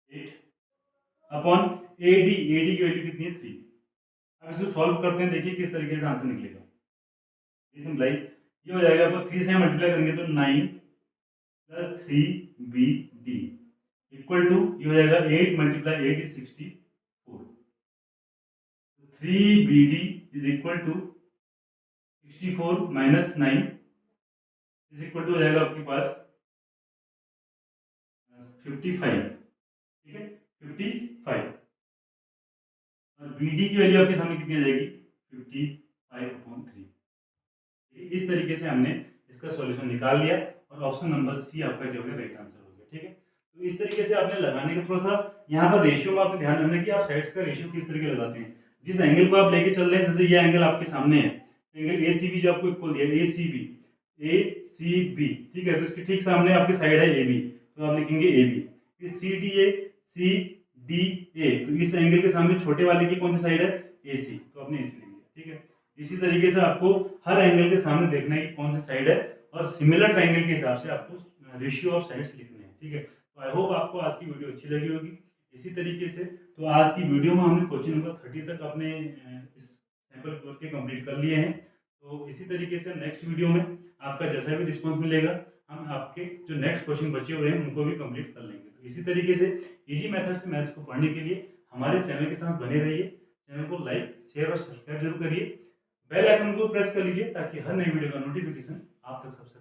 8 अपॉन AD की वैल्यू कितनी है 3। अब इसको सॉल्व करते हैं, देखिए किस तरीके से आंसर निकलेगा। ये हो जाएगा आपको 3 से मल्टीप्लाई करेंगे तो 9 प्लस 3BD इक्वल टू, ये हो जाएगा 8 multiply 8 is 64। 3BD is equal to 64 minus 9 is equal to हो जाएगा आपके पास 55, ठीक है, 55। और BD की वैल्यू आपके सामने कितनी आ जाएगी, 55/3। इस तरीके से हमने इसका सॉल्यूशन निकाल लिया और ऑप्शन नंबर सी आपका जो है राइट आंसर हो गया, ठीक है। तो इस तरीके से आपने लगाने का थोड़ा सा यहाँ पर रेशियो में आपने ध्यान रखना कि आप साइड्स का रेशियो किस तरीके लगाते हैं। जिस एंगल को आप लेके चल रहे हैं, जैसे ये एंगल आपके सामने है, एंगल ACB जो आपको इक्वल दिया है, ACB, ठीक है, तो इसके ठीक सामने आपकी साइड है AB, तो आप लिखेंगे AB। फिर CDA, तो इस एंगल के सामने छोटे वाले की कौन सी साइड है, AC, तो आपने AC लिख दिया, ठीक है। इसी तरीके से आपको हर एंगल के सामने देखना है कि कौन सी साइड है, और सिमिलर ट्रायंगल के हिसाब से आपको रेशियो ऑफ साइड्स लिखने हैं, ठीक है। तो आई होप आपको आज की वीडियो अच्छी लगी होगी। इसी तरीके से तो आज की वीडियो में हमने क्वेश्चन नंबर 30 तक अपने इस सैंपल करके कंप्लीट कर लिए हैं। तो इसी तरीके से नेक्स्ट वीडियो में आपका जैसा भी रिस्पॉन्स मिलेगा, हम आपके जो नेक्स्ट क्वेश्चन बचे हुए हैं उनको भी कंप्लीट कर लेंगे। तो इसी तरीके से इजी मेथड से मैथ्स को पढ़ने के लिए हमारे चैनल के साथ बने रहिए। चैनल को लाइक, शेयर और सब्सक्राइब जरूर करिए। बेल आइकन को प्रेस कर लीजिए ताकि हर नई वीडियो का नोटिफिकेशन आप तक सबसे